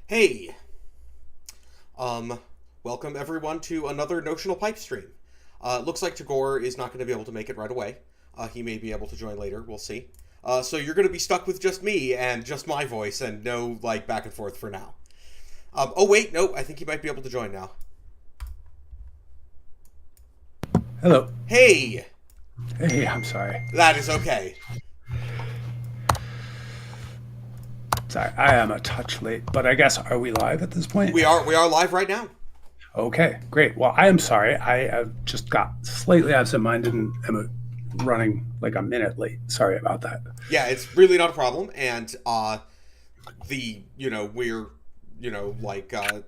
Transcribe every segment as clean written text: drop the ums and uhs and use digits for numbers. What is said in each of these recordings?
Hey, um, welcome everyone to another Notional Pipe stream. Looks like Tagore is not going to be able to make it right away. He may be able to join later, we'll see. So you're going to be stuck with just me and just my voice and no, like, back and forth for now. Oh wait, no, I think he might be able to join now. Hello. Hey, Hey, I'm sorry. that is okay. Sorry, I am a touch late, but I guess are we live at this point? We are live right now. Okay, great. Well, I am sorry. I have just got slightly absent-minded and am running like a minute late. Sorry about that. Yeah, it's really not a problem, and we're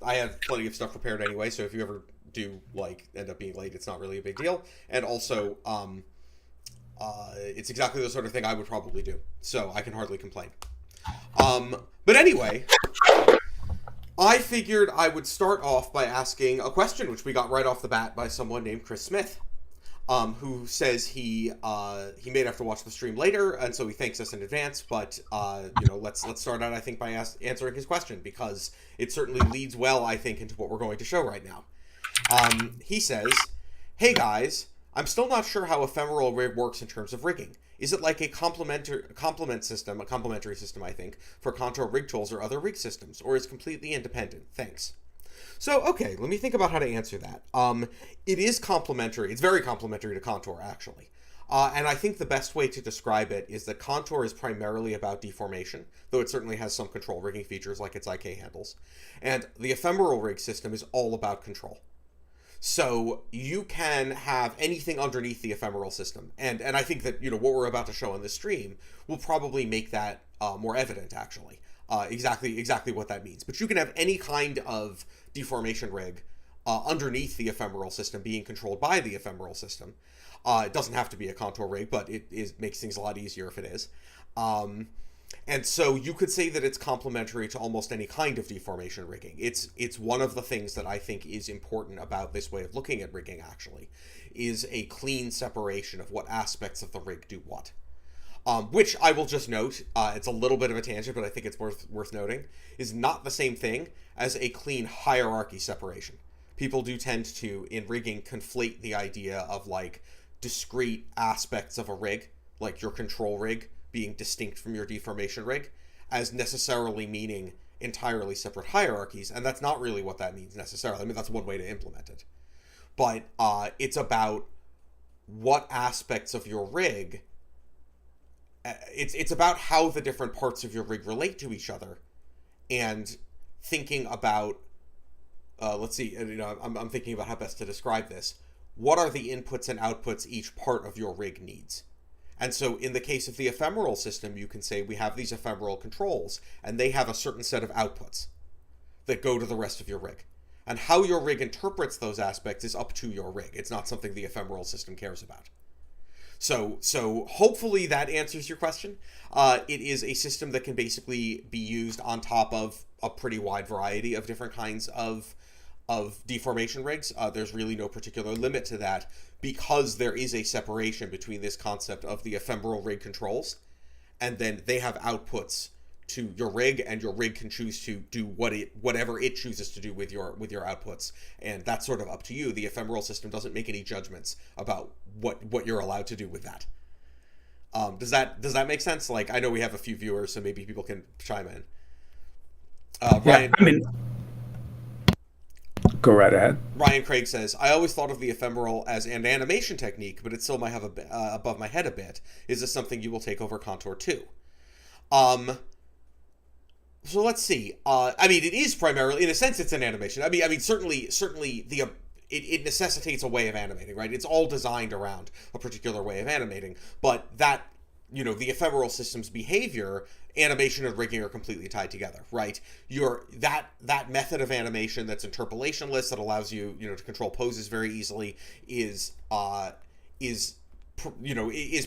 I have plenty of stuff prepared anyway, so if you ever do like end up being late, it's not really a big deal. And also it's exactly the sort of thing I would probably do, so I can hardly complain. But anyway, I figured I would start off by asking a question which we got right off the bat by someone named Chris Smith, who says he may have to watch the stream later, and so he thanks us in advance. But let's start out, I think, by answering his question, because it certainly leads well, I think, into what we're going to show right now. He says, "Hey guys, I'm still not sure how ephemeral rig works in terms of rigging. Is it like a complementary system, I think, for Contour rig tools or other rig systems, or is completely independent? Thanks." So, okay, let me think about how to answer that. It is complementary. It's very complementary to Contour, actually. And I think the best way to describe it is that Contour is primarily about deformation, though it certainly has some control rigging features like its IK handles. And the ephemeral rig system is all about control. So you can have anything underneath the ephemeral system, and I think that what we're about to show on this stream will probably make that more evident. Actually, exactly what that means. But you can have any kind of deformation rig underneath the ephemeral system, being controlled by the ephemeral system. It doesn't have to be a contour rig, but makes things a lot easier if it is. And so you could say that it's complementary to almost any kind of deformation rigging. It's one of the things that I think is important about this way of looking at rigging, actually, is a clean separation of what aspects of the rig do what. Which I will just note, it's a little bit of a tangent, but I think it's worth noting, is not the same thing as a clean hierarchy separation. People do tend to, in rigging, conflate the idea of like discrete aspects of a rig, like your control rig being distinct from your deformation rig, as necessarily meaning entirely separate hierarchies, and that's not really what that means necessarily. I mean, that's one way to implement it. But it's about what aspects of your rig, it's about how the different parts of your rig relate to each other, and thinking about, let's see, I'm thinking about how best to describe this. What are the inputs and outputs each part of your rig needs? And so in the case of the ephemeral system, you can say we have these ephemeral controls, and they have a certain set of outputs that go to the rest of your rig. And how your rig interprets those aspects is up to your rig. It's not something the ephemeral system cares about. So hopefully that answers your question. It is a system that can basically be used on top of a pretty wide variety of different kinds of deformation rigs. There's really no particular limit to that, because there is a separation between this concept of the ephemeral rig controls, and then they have outputs to your rig, and your rig can choose to do whatever it chooses to do with your outputs, and that's sort of up to you. The ephemeral system doesn't make any judgments about what you're allowed to do with that. Does that make sense? Like, I know we have a few viewers, so maybe people can chime in. Yeah, Ryan, I mean, go right ahead. Ryan Craig says, "I always thought of the ephemeral as an animation technique, but it still might have above my head a bit. Is this something you will take over Contour too?" So let's see. I mean, it is primarily, in a sense, it's an animation. I mean, certainly, it necessitates a way of animating, right? It's all designed around a particular way of animating, but that, the ephemeral system's behavior, animation and rigging are completely tied together, right? That method of animation that's interpolationless, that allows you, to control poses very easily, is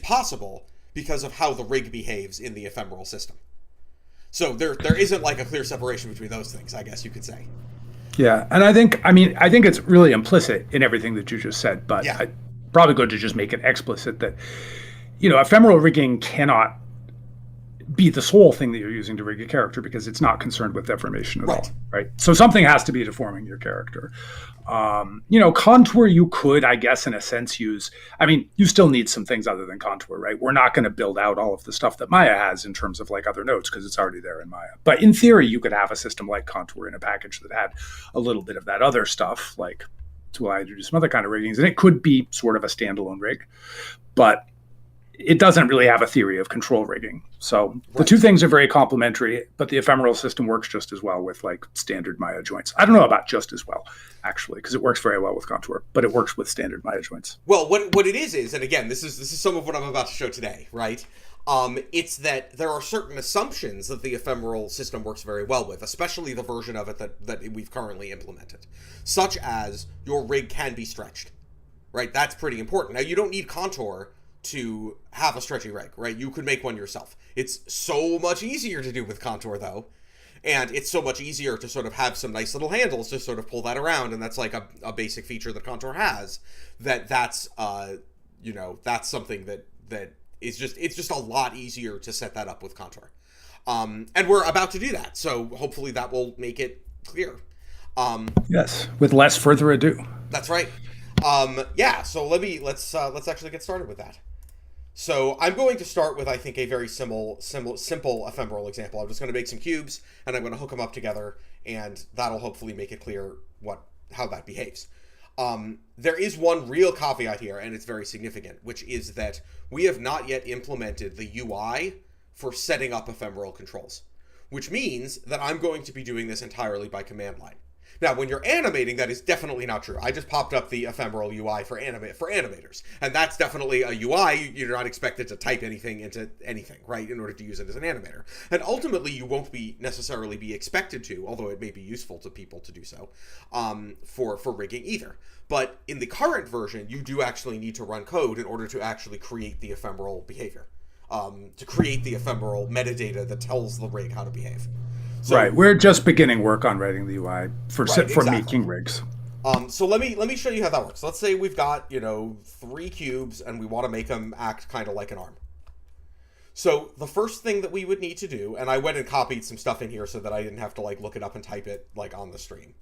possible because of how the rig behaves in the ephemeral system. So there isn't like a clear separation between those things, I guess you could say. Yeah, and I think it's really implicit in everything that you just said, but Yeah. I probably good to just make it explicit that ephemeral rigging cannot be the sole thing that you're using to rig a character, because it's not concerned with deformation at Right. all, right? So something has to be deforming your character. Contour you could, I guess, in a sense, use. I mean, you still need some things other than contour, right? We're not going to build out all of the stuff that Maya has in terms of like other nodes because it's already there in Maya. But in theory, you could have a system like contour in a package that had a little bit of that other stuff, like to allow you to do some other kind of riggings. And it could be sort of a standalone rig, but it doesn't really have a theory of control rigging. So the two things are very complementary, but the ephemeral system works just as well with like standard Maya joints. I don't know about just as well, actually, because it works very well with contour, but it works with standard Maya joints. Well, what it is, and again, this is some of what I'm about to show today, right? It's that there are certain assumptions that the ephemeral system works very well with, especially the version of it that we've currently implemented, such as your rig can be stretched, right? That's pretty important. Now, you don't need contour to have a stretchy rig, right? You could make one yourself. It's so much easier to do with contour, though, and it's so much easier to sort of have some nice little handles to sort of pull that around, and that's like a basic feature that contour has. That's something that is just a lot easier to set that up with contour, and we're about to do that. So hopefully that will make it clear. Yes, with less further ado. That's right. So let's actually get started with that. So I'm going to start with, I think, a very simple ephemeral example. I'm just going to make some cubes, and I'm going to hook them up together, and that'll hopefully make it clear how that behaves. There is one real caveat here, and it's very significant, which is that we have not yet implemented the UI for setting up ephemeral controls, which means that I'm going to be doing this entirely by command line. Now, when you're animating, that is definitely not true. I just popped up the ephemeral UI for animators, and that's definitely a UI. You're not expected to type anything into anything, right, in order to use it as an animator. And ultimately, you won't necessarily be expected to, although it may be useful to people to do so, for rigging either. But in the current version, you do actually need to run code in order to actually create the ephemeral behavior, to create the ephemeral metadata that tells the rig how to behave. So, right, we're just beginning work on writing the UI for exactly. making rigs. So let me show you how that works. Let's say we've got 3 cubes and we want to make them act kind of like an arm. So the first thing that we would need to do, and I went and copied some stuff in here so that I didn't have to like look it up and type it like on the stream.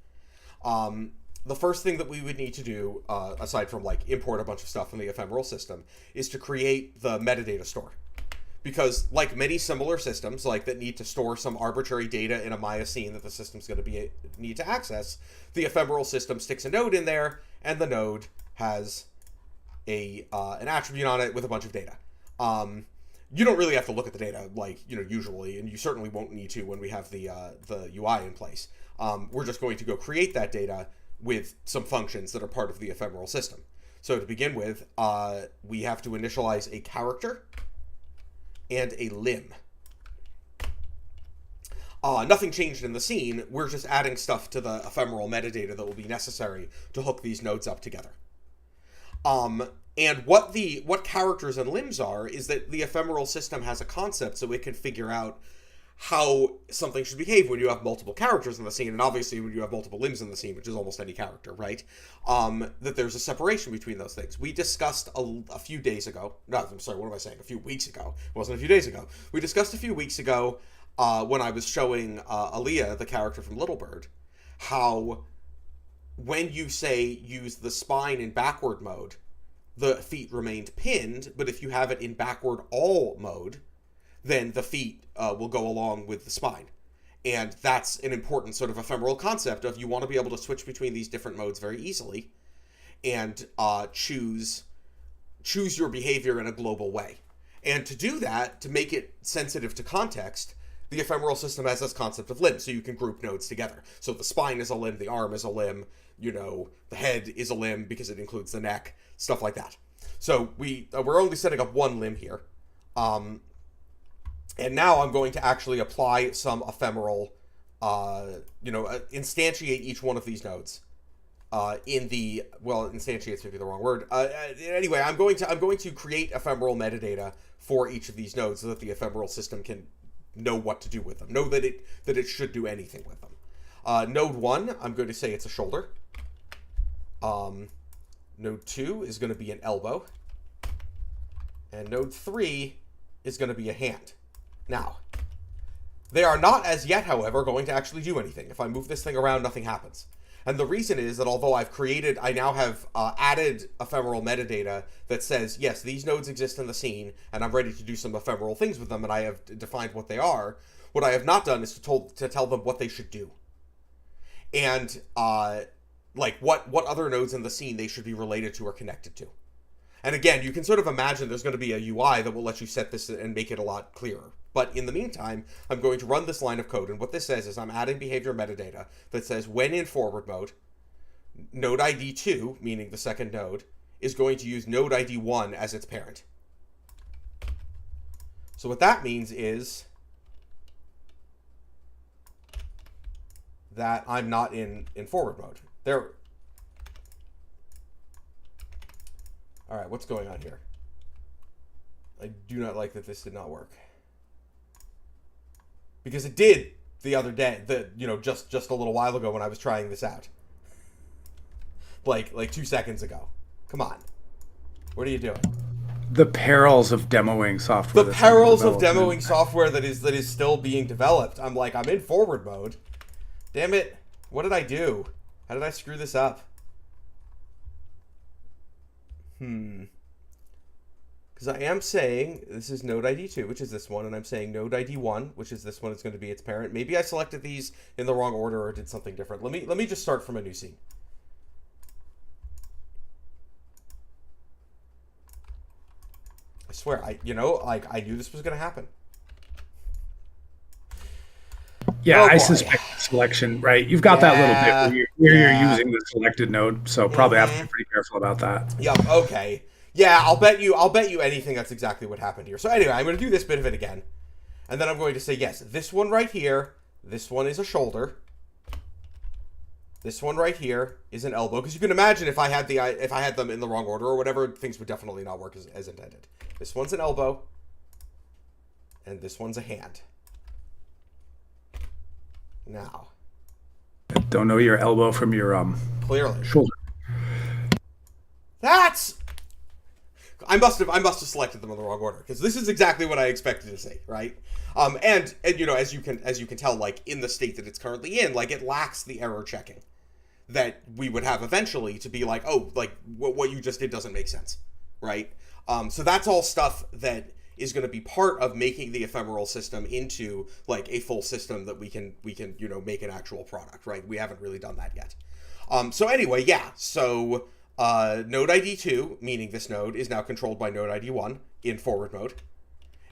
The first thing that we would need to do, aside from like import a bunch of stuff from the ephemeral system, is to create the metadata store. Because like many similar systems, like that need to store some arbitrary data in a Maya scene that the system's going to need to access, the ephemeral system sticks a node in there, and the node has an attribute on it with a bunch of data. You don't really have to look at the data, like usually, and you certainly won't need to when we have the UI in place. We're just going to go create that data with some functions that are part of the ephemeral system. So to begin with, we have to initialize a character and a limb. Nothing changed in the scene. We're just adding stuff to the ephemeral metadata that will be necessary to hook these nodes up together. And what characters and limbs are is that the ephemeral system has a concept, so it can figure out how something should behave when you have multiple characters in the scene, and obviously when you have multiple limbs in the scene, which is almost any character, right? That there's a separation between those things. We discussed a few days ago, I'm sorry, what am I saying? A few weeks ago. It wasn't a few days ago. We discussed a few weeks ago when I was showing Aaliyah, the character from Little Bird, how when you say use the spine in backward mode, the feet remained pinned, but if you have it in backward all mode, then the feet will go along with the spine. And that's an important sort of ephemeral concept of you want to be able to switch between these different modes very easily and choose your behavior in a global way. And to do that, to make it sensitive to context, the ephemeral system has this concept of limbs, so you can group nodes together. So the spine is a limb, the arm is a limb, the head is a limb because it includes the neck, stuff like that. So we're only setting up one limb here. And now I'm going to actually apply some ephemeral, instantiate each one of these nodes instantiate's maybe the wrong word. Anyway, I'm going to create ephemeral metadata for each of these nodes so that the ephemeral system can know what to do with them, know that it should do anything with them. Node 1, I'm going to say it's a shoulder. Node 2 is going to be an elbow. And node 3 is going to be a hand. Now, they are not as yet, however, going to actually do anything. If I move this thing around, nothing happens. And the reason is that although I now have added ephemeral metadata that says, yes, these nodes exist in the scene, and I'm ready to do some ephemeral things with them, and I have defined what they are, what I have not done is to tell them what they should do. And, like, what other nodes in the scene they should be related to or connected to. And again, you can sort of imagine there's going to be a UI that will let you set this and make it a lot clearer. But in the meantime, I'm going to run this line of code, and what this says is I'm adding behavior metadata that says when in forward mode, node ID 2, meaning the second node, is going to use node ID 1 as its parent. So what that means is that I'm not in forward mode. There. All right, what's going on here? I do not like that this did not work. Because it did the other day, just a little while ago when I was trying this out. Like 2 seconds ago. Come on. What are you doing? The perils of demoing software. The perils of demoing software that is still being developed. I'm in forward mode. Damn it. What did I do? How did I screw this up? Because I am saying this is node ID 2, which is this one, and I'm saying node ID 1, which is this one, is going to be its parent. Maybe I selected these in the wrong order or did something different. Let me just start from a new scene. I swear, I knew this was going to happen. Yeah, I suspect selection, right? You've got that little bit where you're using the selected node, so probably have to be pretty careful about that. Yep, okay. Yeah, I'll bet you anything that's exactly what happened here. So anyway, I'm going to do this bit of it again. And then I'm going to say, yes, this one right here, this one is a shoulder. This one right here is an elbow. Because you can imagine if I had them in the wrong order or whatever, things would definitely not work as intended. This one's an elbow. And this one's a hand. Now. I don't know your elbow from your clearly shoulder. I must have selected them in the wrong order, because this is exactly what I expected to see, right? And as you can tell, like in the state that it's currently in, like it lacks the error checking that we would have eventually to be like, oh, like what you just did doesn't make sense, right? So that's all stuff that is going to be part of making the ephemeral system into like a full system that we can make an actual product, right? We haven't really done that yet. So anyway, yeah. So node ID 2, meaning this node, is now controlled by node ID 1 in forward mode,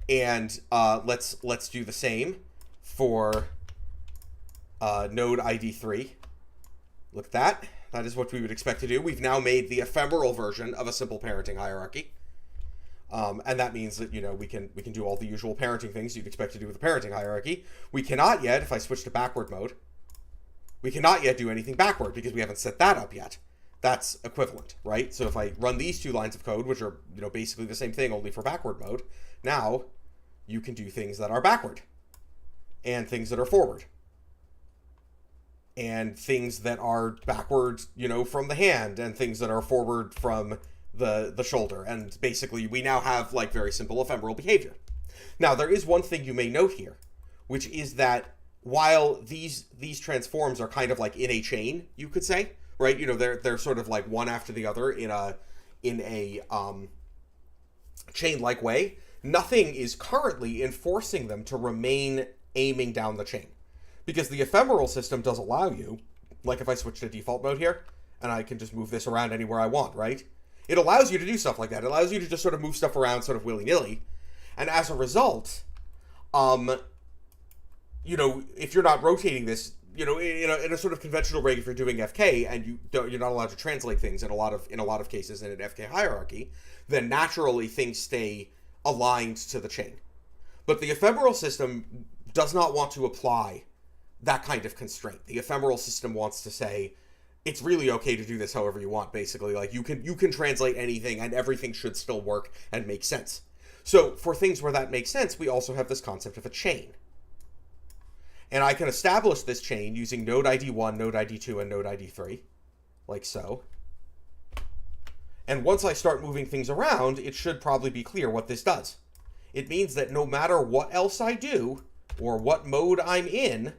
and let's do the same for node ID 3. Look at that. That is what we would expect to do. We've now made the ephemeral version of a simple parenting hierarchy. And that means that, we can do all the usual parenting things you'd expect to do with a parenting hierarchy. We cannot yet, if I switch to backward mode, we cannot yet do anything backward because we haven't set that up yet. That's equivalent, right? So if I run these two lines of code, which are, basically the same thing, only for backward mode, now you can do things that are backward and things that are forward and things that are backward, from the hand and things that are forward from the shoulder. And basically we now have like very simple ephemeral behavior. Now there is one thing you may note here, which is that while these transforms are kind of like in a chain, you could say, right? They're sort of like one after the other in a chain-like way. Nothing is currently enforcing them to remain aiming down the chain, because the ephemeral system does allow you, like if I switch to default mode here, and I can just move this around anywhere I want, right? It allows you to do stuff like that. It allows you to just sort of move stuff around sort of willy-nilly. And as a result, if you're not rotating this, in a sort of conventional rig, if you're doing FK and you're not allowed to translate things in a lot of cases in an FK hierarchy, then naturally things stay aligned to the chain. But the ephemeral system does not want to apply that kind of constraint. The ephemeral system wants to say, it's really okay to do this however you want, basically. Like you can translate anything and everything should still work and make sense. So for things where that makes sense, we also have this concept of a chain. And I can establish this chain using node ID 1, node ID 2, and node ID 3, like so. And once I start moving things around, it should probably be clear what this does. It means that no matter what else I do, or what mode I'm in,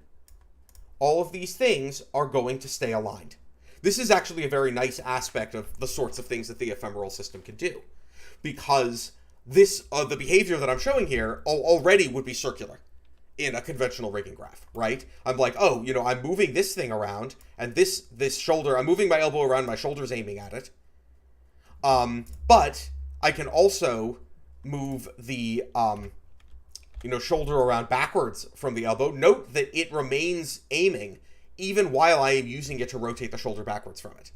all of these things are going to stay aligned. This is actually a very nice aspect of the sorts of things that the ephemeral system can do, because the behavior that I'm showing here already would be circular in a conventional rigging graph, right? I'm like, oh, I'm moving this thing around, and this shoulder, I'm moving my elbow around, my shoulder's aiming at it. But I can also move the shoulder around backwards from the elbow. Note that it remains aiming even while I am using it to rotate the shoulder backwards from it.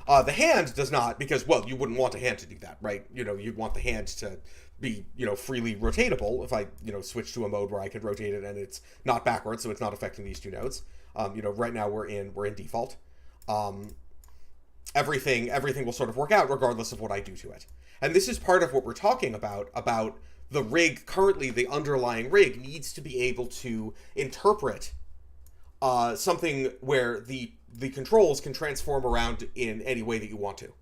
The hand does not, because, well, you wouldn't want a hand to do that, right? You'd want the hand to be, freely rotatable if I, switch to a mode where I could rotate it and it's not backwards, so it's not affecting these two nodes. Right now we're in default. Everything will sort of work out regardless of what I do to it. And this is part of what we're talking about the rig. Currently, the underlying rig needs to be able to interpret something where the controls can transform around in any way that you want to.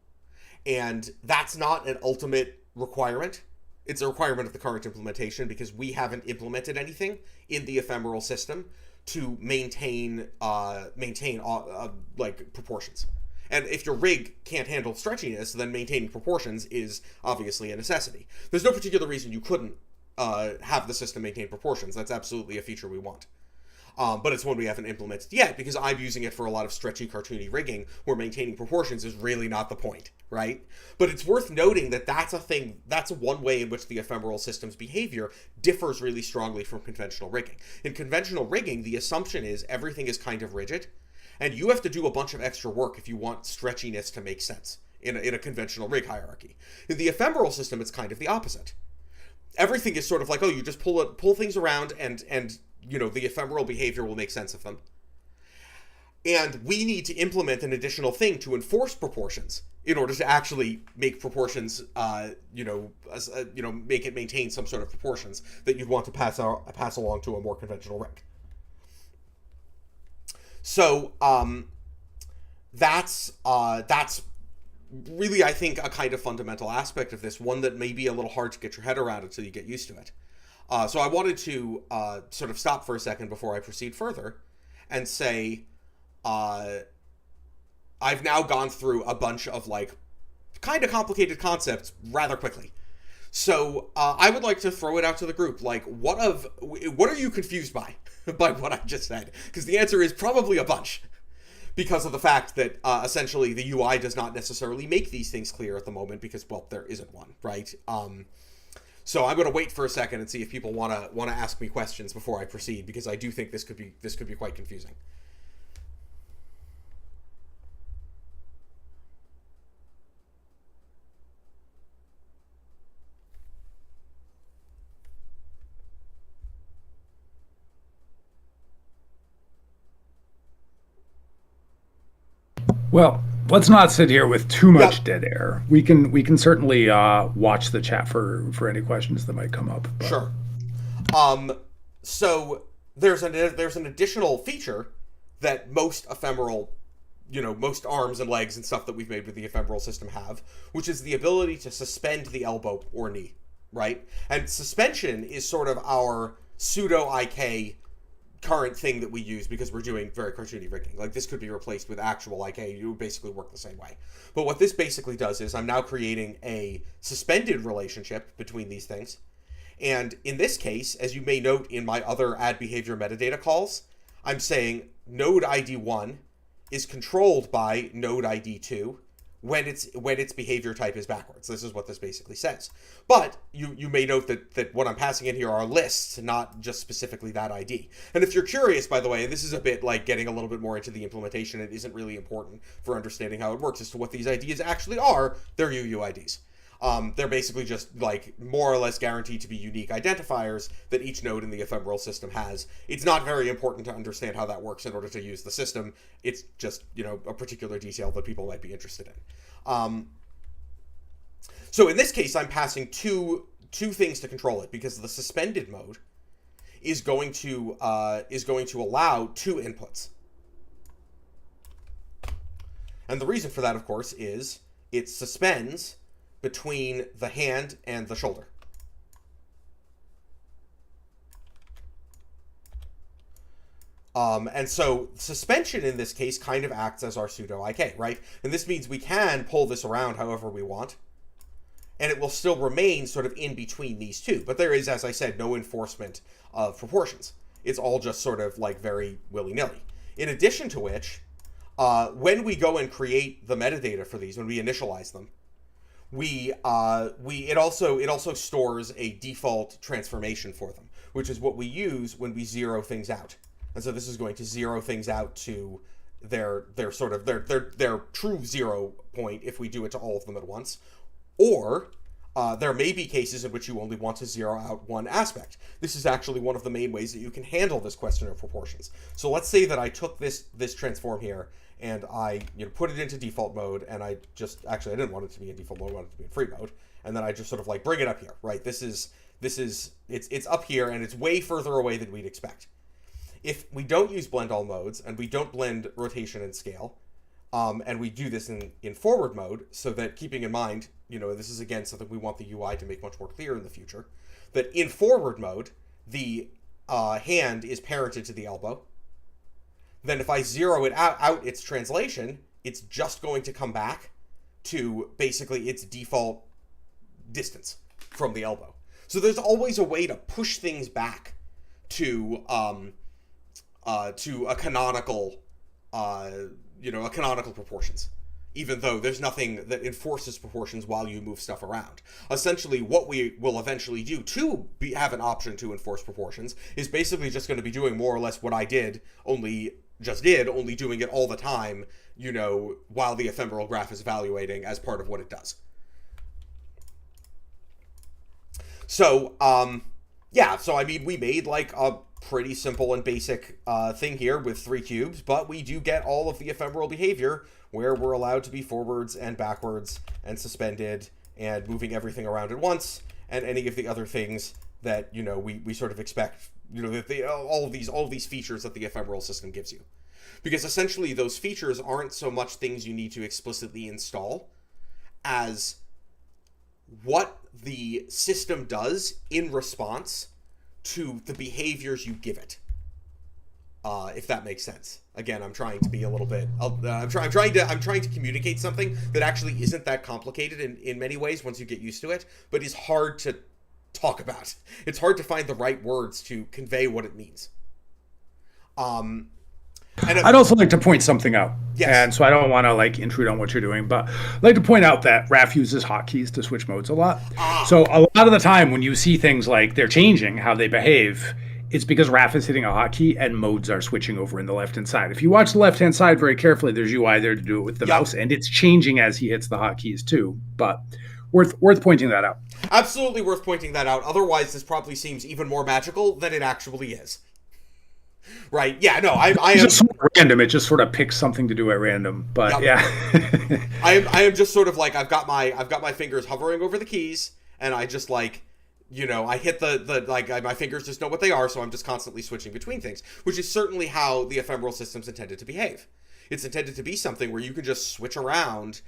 And that's not an ultimate requirement. It's a requirement of the current implementation because we haven't implemented anything in the ephemeral system to maintain like proportions. And if your rig can't handle stretchiness, then maintaining proportions is obviously a necessity. There's no particular reason you couldn't have the system maintain proportions. That's absolutely a feature we want. But it's one we haven't implemented yet because I'm using it for a lot of stretchy, cartoony rigging where maintaining proportions is really not the point, right? But it's worth noting that that's a thing, that's one way in which the ephemeral system's behavior differs really strongly from conventional rigging. In conventional rigging, the assumption is everything is kind of rigid, and you have to do a bunch of extra work if you want stretchiness to make sense in a conventional rig hierarchy. In the ephemeral system, it's kind of the opposite. Everything is sort of like, oh, you just pull things around and the ephemeral behavior will make sense of them. And we need to implement an additional thing to enforce proportions in order to actually make proportions, make it maintain some sort of proportions that you'd want to pass along to a more conventional rig. So that's really, I think, a kind of fundamental aspect of this, one that may be a little hard to get your head around until you get used to it. So I wanted to sort of stop for a second before I proceed further and say I've now gone through a bunch of kind of complicated concepts rather quickly. So I would like to throw it out to the group. What are you confused by what I just said? Because the answer is probably a bunch. Because of the fact that essentially the UI does not necessarily make these things clear at the moment because, well, there isn't one, right? So I'm going to wait for a second and see if people want to ask me questions before I proceed, because I do think this could be quite confusing. Well, let's not sit here with too much dead air. We can certainly watch the chat for any questions that might come up. But. Sure. So there's an additional feature that most ephemeral, most arms and legs and stuff that we've made with the ephemeral system have, which is the ability to suspend the elbow or knee, right? And suspension is sort of our pseudo IK current thing that we use because we're doing very cartoony rigging. This could be replaced with actual IK. You would basically work the same way. But what this basically does is I'm now creating a suspended relationship between these things. And in this case, as you may note in my other add behavior metadata calls, I'm saying node ID 1 is controlled by node ID 2 when its behavior type is backwards. This is what this basically says. But you may note that what I'm passing in here are lists, not just specifically that ID. And if you're curious, by the way, and this is a bit like getting a little bit more into the implementation, it isn't really important for understanding how it works as to what these IDs actually are, they're UUIDs. They're basically just more or less guaranteed to be unique identifiers that each node in the ephemeral system has. It's not very important to understand how that works in order to use the system. It's just, a particular detail that people might be interested in. So in this case, I'm passing two things to control it because the suspended mode is going to allow two inputs. And the reason for that, of course, is it suspends between the hand and the shoulder. And so suspension in this case kind of acts as our pseudo IK, right? And this means we can pull this around however we want, and it will still remain sort of in between these two. But there is, as I said, no enforcement of proportions. It's all just sort of like very willy-nilly. In addition to which, when we go and create the metadata for these, when we initialize them, it also stores a default transformation for them, which is what we use when we zero things out. And so this is going to zero things out to their true 0 point if we do it to all of them at once. Or there may be cases in which you only want to zero out one aspect. This is actually one of the main ways that you can handle this question of proportions. So let's say that I took this transform here and I put it into default mode, and I didn't want it to be in default mode, I wanted it to be in free mode, and then I just sort of like bring it up here, right? It's up here, and it's way further away than we'd expect. If we don't use blend all modes, and we don't blend rotation and scale, and we do this in forward mode, so that, keeping in mind, this is again something we want the UI to make much more clear in the future, that in forward mode, the hand is parented to the elbow. Then if I zero it out its translation, it's just going to come back to basically its default distance from the elbow. So there's always a way to push things back to a canonical proportions, even though there's nothing that enforces proportions while you move stuff around. Essentially, what we will eventually do to have an option to enforce proportions is basically just going to be doing more or less what I did, only doing it all the time, while the ephemeral graph is evaluating as part of what it does. So, so I mean, we made like a pretty simple and basic thing here with 3 cubes, but we do get all of the ephemeral behavior where we're allowed to be forwards and backwards and suspended and moving everything around at once, and any of the other things that we sort of expect, all of these features that the ephemeral system gives you. Because essentially those features aren't so much things you need to explicitly install as what the system does in response to the behaviors you give it. If that makes sense. Again, I'm trying to be a little bit. I'm trying to communicate something that actually isn't that complicated in many ways once you get used to it, but is hard to talk about. It's hard to find the right words to convey what it means. I'd also like to point something out. Yes. And so I don't want to intrude on what you're doing, but I'd like to point out that RAF uses hotkeys to switch modes a lot. So a lot of the time when you see things like they're changing how they behave, it's because RAF is hitting a hotkey and modes are switching over in the left-hand side. If you watch the left-hand side very carefully, there's UI there to do it with the mouse, and it's changing as he hits the hotkeys too. But worth pointing that out. Absolutely worth pointing that out. Otherwise, this probably seems even more magical than it actually is. Right? Yeah. No. I am just sort of random. It just sort of picks something to do at random. But yeah. I am just sort of like I've got my fingers hovering over the keys, and I just I hit my fingers just know what they are, so I'm just constantly switching between things, which is certainly how the ephemeral system's intended to behave. It's intended to be something where you can just switch around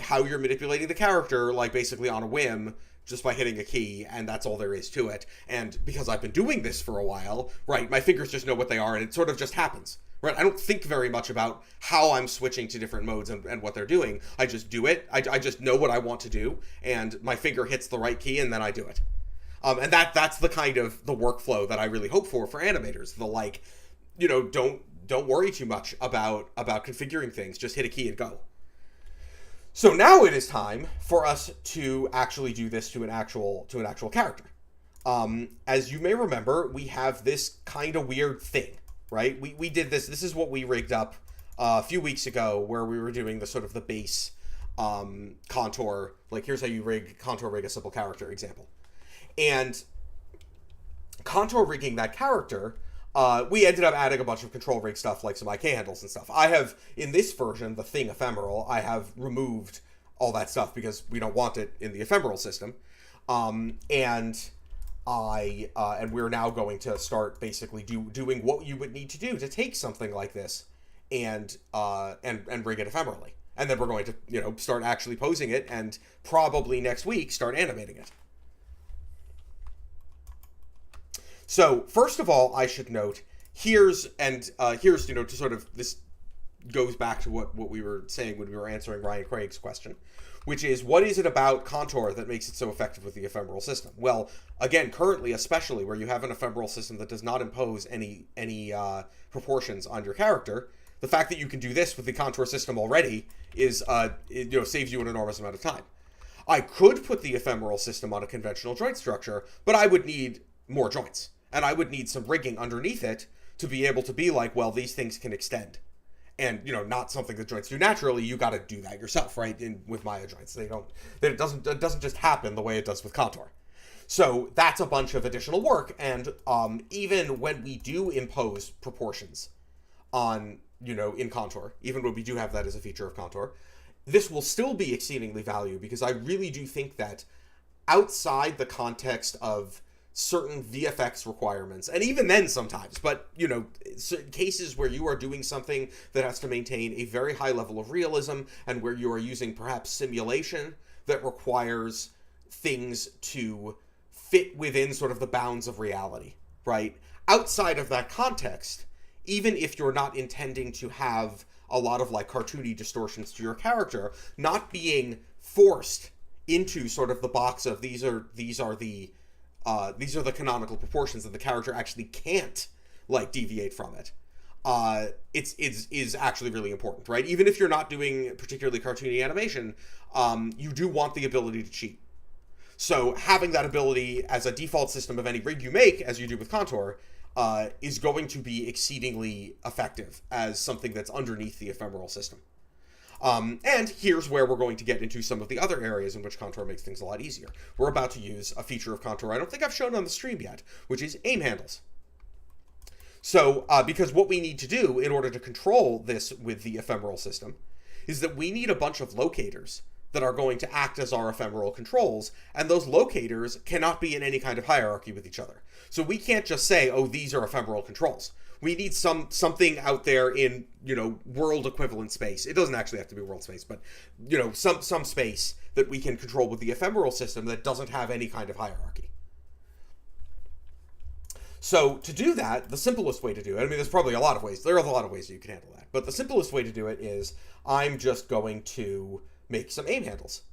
how you're manipulating the character, basically on a whim, just by hitting a key, and that's all there is to it. And because I've been doing this for a while, right, my fingers just know what they are, and it sort of just happens. Right? I don't think very much about how I'm switching to different modes and what they're doing. I just do it. I just know what I want to do, and my finger hits the right key, and then I do it. And that's the kind of the workflow that I really hope for animators. Don't worry too much about configuring things. Just hit a key and go. So now it is time for us to actually do this to an actual character. As you may remember, we have this kind of weird thing, right? We did this. This is what we rigged up a few weeks ago, where we were doing the sort of the base contour. Here's how you contour rig a simple character example. And contour rigging that character, we ended up adding a bunch of control rig stuff, like some IK handles and stuff. I have, in this version, the thing ephemeral, I have removed all that stuff because we don't want it in the ephemeral system. And we're now going to start basically doing what you would need to do to take something like this and rig it ephemerally. And then we're going to, start actually posing it, and probably next week start animating it. So first of all, I should note, here's to sort of, this goes back to what we were saying when we were answering Ryan Craig's question, which is, what is it about Contour that makes it so effective with the ephemeral system? Well, again, currently, especially where you have an ephemeral system that does not impose any proportions on your character, the fact that you can do this with the Contour system already is, saves you an enormous amount of time. I could put the ephemeral system on a conventional joint structure, but I would need more joints, and I would need some rigging underneath it to be able to be like, well, these things can extend. And, not something that joints do naturally. You got to do that yourself, right? With Maya joints, it doesn't just happen the way it does with Contour. So that's a bunch of additional work. And even when we do impose proportions on, in Contour, even when we do have that as a feature of Contour, this will still be exceedingly valuable, because I really do think that outside the context of certain VFX requirements, and even then sometimes, but, cases where you are doing something that has to maintain a very high level of realism, and where you are using perhaps simulation that requires things to fit within sort of the bounds of reality, right? Outside of that context, even if you're not intending to have a lot of like cartoony distortions to your character, not being forced into sort of the box of these are the canonical proportions that the character actually can't like deviate from it. Is actually really important, right? Even if you're not doing particularly cartoony animation, you do want the ability to cheat. So having that ability as a default system of any rig you make, as you do with Contour, is going to be exceedingly effective as something that's underneath the ephemeral system. And here's where we're going to get into some of the other areas in which Contour makes things a lot easier. We're about to use a feature of Contour I don't think I've shown on the stream yet, which is aim handles. So, because what we need to do in order to control this with the ephemeral system is that we need a bunch of locators that are going to act as our ephemeral controls, and those locators cannot be in any kind of hierarchy with each other. So we can't just say, oh, these are ephemeral controls. We need something out there in, world equivalent space. It doesn't actually have to be world space, but, some space that we can control with the ephemeral system that doesn't have any kind of hierarchy. So to do that, the simplest way to do it, there's probably a lot of ways. There are a lot of ways that you can handle that. But the simplest way to do it is I'm just going to make some aim handles.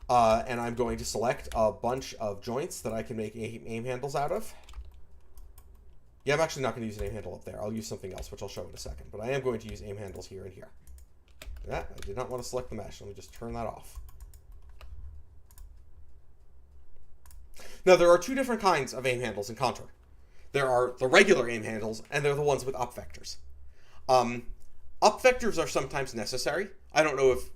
And I'm going to select a bunch of joints that I can make aim handles out of. Yeah, I'm actually not going to use an aim handle up there. I'll use something else, which I'll show in a second. But I am going to use aim handles here and here. I did not want to select the mesh. Let me just turn that off. Now, there are two different kinds of aim handles in Contour. There are the regular aim handles, and they're the ones with up vectors. Up vectors are sometimes necessary. I don't know if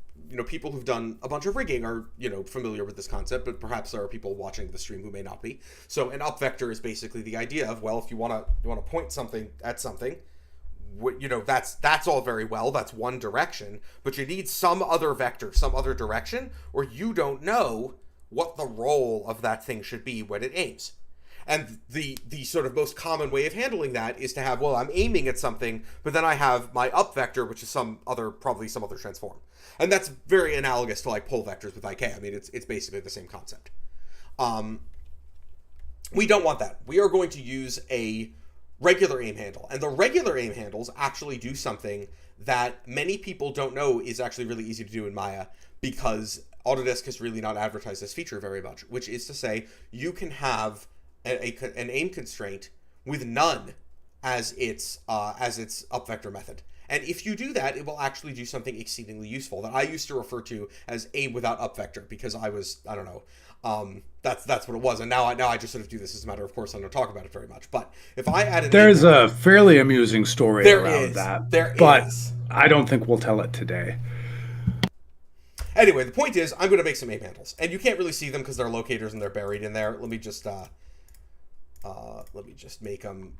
people who've done a bunch of rigging are, familiar with this concept, but perhaps there are people watching the stream who may not be. So an up vector is basically the idea of, well, if you want to point something at something, that's all very well. That's one direction, but you need some other vector, some other direction, or you don't know what the role of that thing should be when it aims. And the sort of most common way of handling that is to have, well, I'm aiming at something, but then I have my up vector, which is probably some other transform. And that's very analogous to like pull vectors with IK. It's basically the same concept. We don't want that. We are going to use a regular aim handle. And the regular aim handles actually do something that many people don't know is actually really easy to do in Maya, because Autodesk has really not advertised this feature very much, which is to say you can have an aim constraint with none as its up vector method. And if you do that, it will actually do something exceedingly useful that I used to refer to as aim without up vector, because that's what it was. And now I just sort of do this as a matter of course. I don't talk about it very much. But if I add there's a fairly amusing story around that. But I don't think we'll tell it today. Anyway, the point is I'm going to make some aim handles, and you can't really see them because they're locators and they're buried in there. Let me just make them,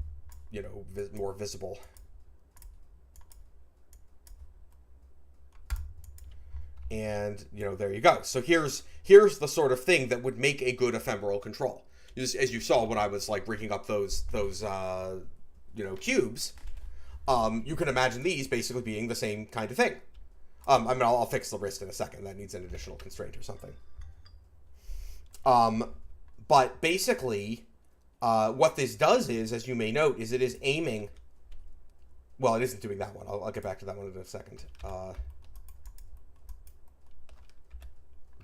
more visible. And, there you go. So here's the sort of thing that would make a good ephemeral control. As you saw when I was like breaking up those cubes, you can imagine these basically being the same kind of thing. I mean, I'll fix the wrist in a second. That needs an additional constraint or something. But basically, what this does is, as you may note, is it is aiming. Well, it isn't doing that one. I'll get back to that one in a second.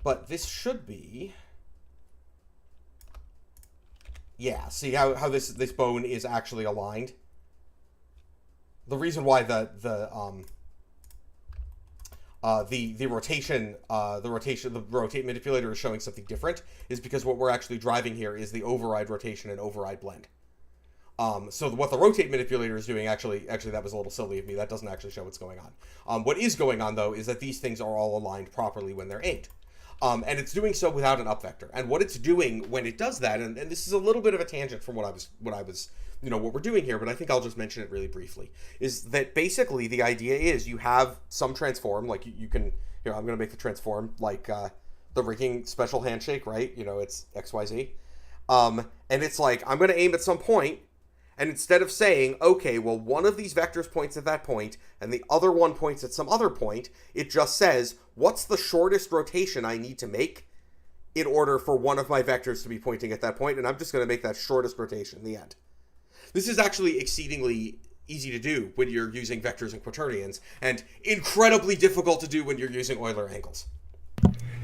But this should be. Yeah, see how this bone is actually aligned. The reason why the rotate manipulator is showing something different is because what we're actually driving here is the override rotation and override blend. So what the rotate manipulator is doing, actually that was a little silly of me. That doesn't actually show what's going on. What is going on though is that these things are all aligned properly when they're aimed. And it's doing so without an up vector. And what it's doing when it does that, and this is a little bit of a tangent from what we're doing here, but I think I'll just mention it really briefly, is that basically the idea is you have some transform, like you can, here, I'm going to make the transform like the rigging special handshake, right? It's XYZ. And it's like, I'm going to aim at some point, and instead of saying, okay, well, one of these vectors points at that point, and the other one points at some other point, it just says, what's the shortest rotation I need to make in order for one of my vectors to be pointing at that point, and I'm just going to make that shortest rotation in the end. This is actually exceedingly easy to do when you're using vectors and quaternions, and incredibly difficult to do when you're using Euler angles.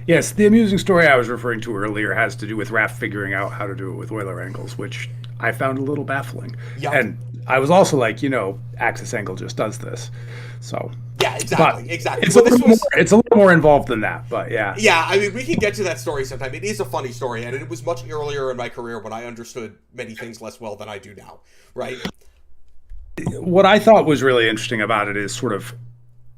Yes, the amusing story I was referring to earlier has to do with Raph figuring out how to do it with Euler angles, which I found a little baffling. Yep. And I was also like, axis angle just does this. So yeah, exactly. It's a little more involved than that, but yeah. Yeah, I mean, we can get to that story sometime. It is a funny story, and it was much earlier in my career when I understood many things less well than I do now, right? What I thought was really interesting about it is sort of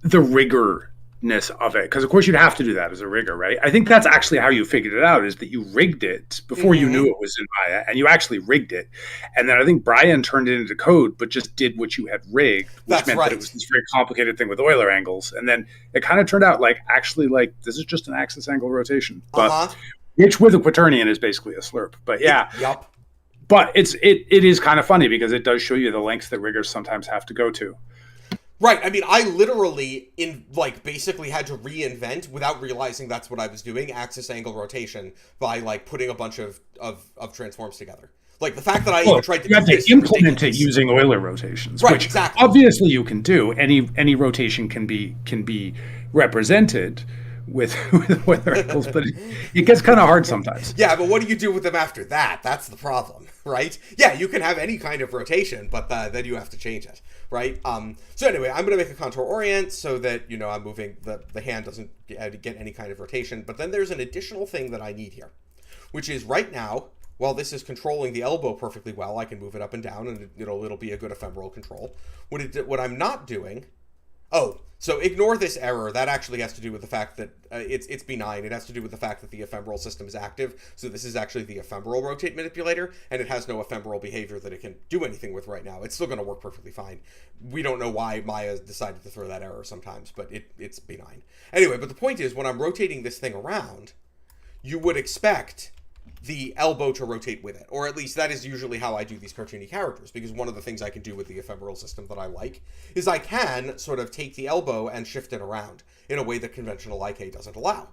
the rigorness of it, because of course you'd have to do that as a rigger, right? I think that's actually how you figured it out, is that you rigged it before you knew it was in Maya, and you actually rigged it, and then I think Brian turned it into code but just did what you had rigged, which meant that it was this very complicated thing with Euler angles, and then it kind of turned out like actually like this is just an axis angle rotation, but which with a quaternion is basically a slurp. But yeah. Yep. But it is kind of funny because it does show you the lengths that riggers sometimes have to go to. Right. I mean, I literally basically had to reinvent, without realizing that's what I was doing, axis angle rotation by putting a bunch of transforms together. Like the fact that I even tried to you have to implement it using Euler rotations, right, which exactly. Obviously you can do. Any rotation can be represented with Euler angles, but it gets kind of hard sometimes. Yeah, but what do you do with them after that? That's the problem, right? Yeah, you can have any kind of rotation, but then you have to change it, right? So anyway, I'm going to make a contour orient so that, I'm moving, the hand doesn't get any kind of rotation. But then there's an additional thing that I need here, which is right now, while this is controlling the elbow perfectly well, I can move it up and down, and it'll be a good ephemeral control. What I'm not doing... Oh, so ignore this error. That actually has to do with the fact that it's benign. It has to do with the fact that the ephemeral system is active. So this is actually the ephemeral rotate manipulator, and it has no ephemeral behavior that it can do anything with right now. It's still going to work perfectly fine. We don't know why Maya decided to throw that error sometimes, but it's benign. Anyway, but the point is, when I'm rotating this thing around, you would expect the elbow to rotate with it, or at least that is usually how I do these cartoony characters, because one of the things I can do with the ephemeral system that I like is I can sort of take the elbow and shift it around in a way that conventional IK doesn't allow.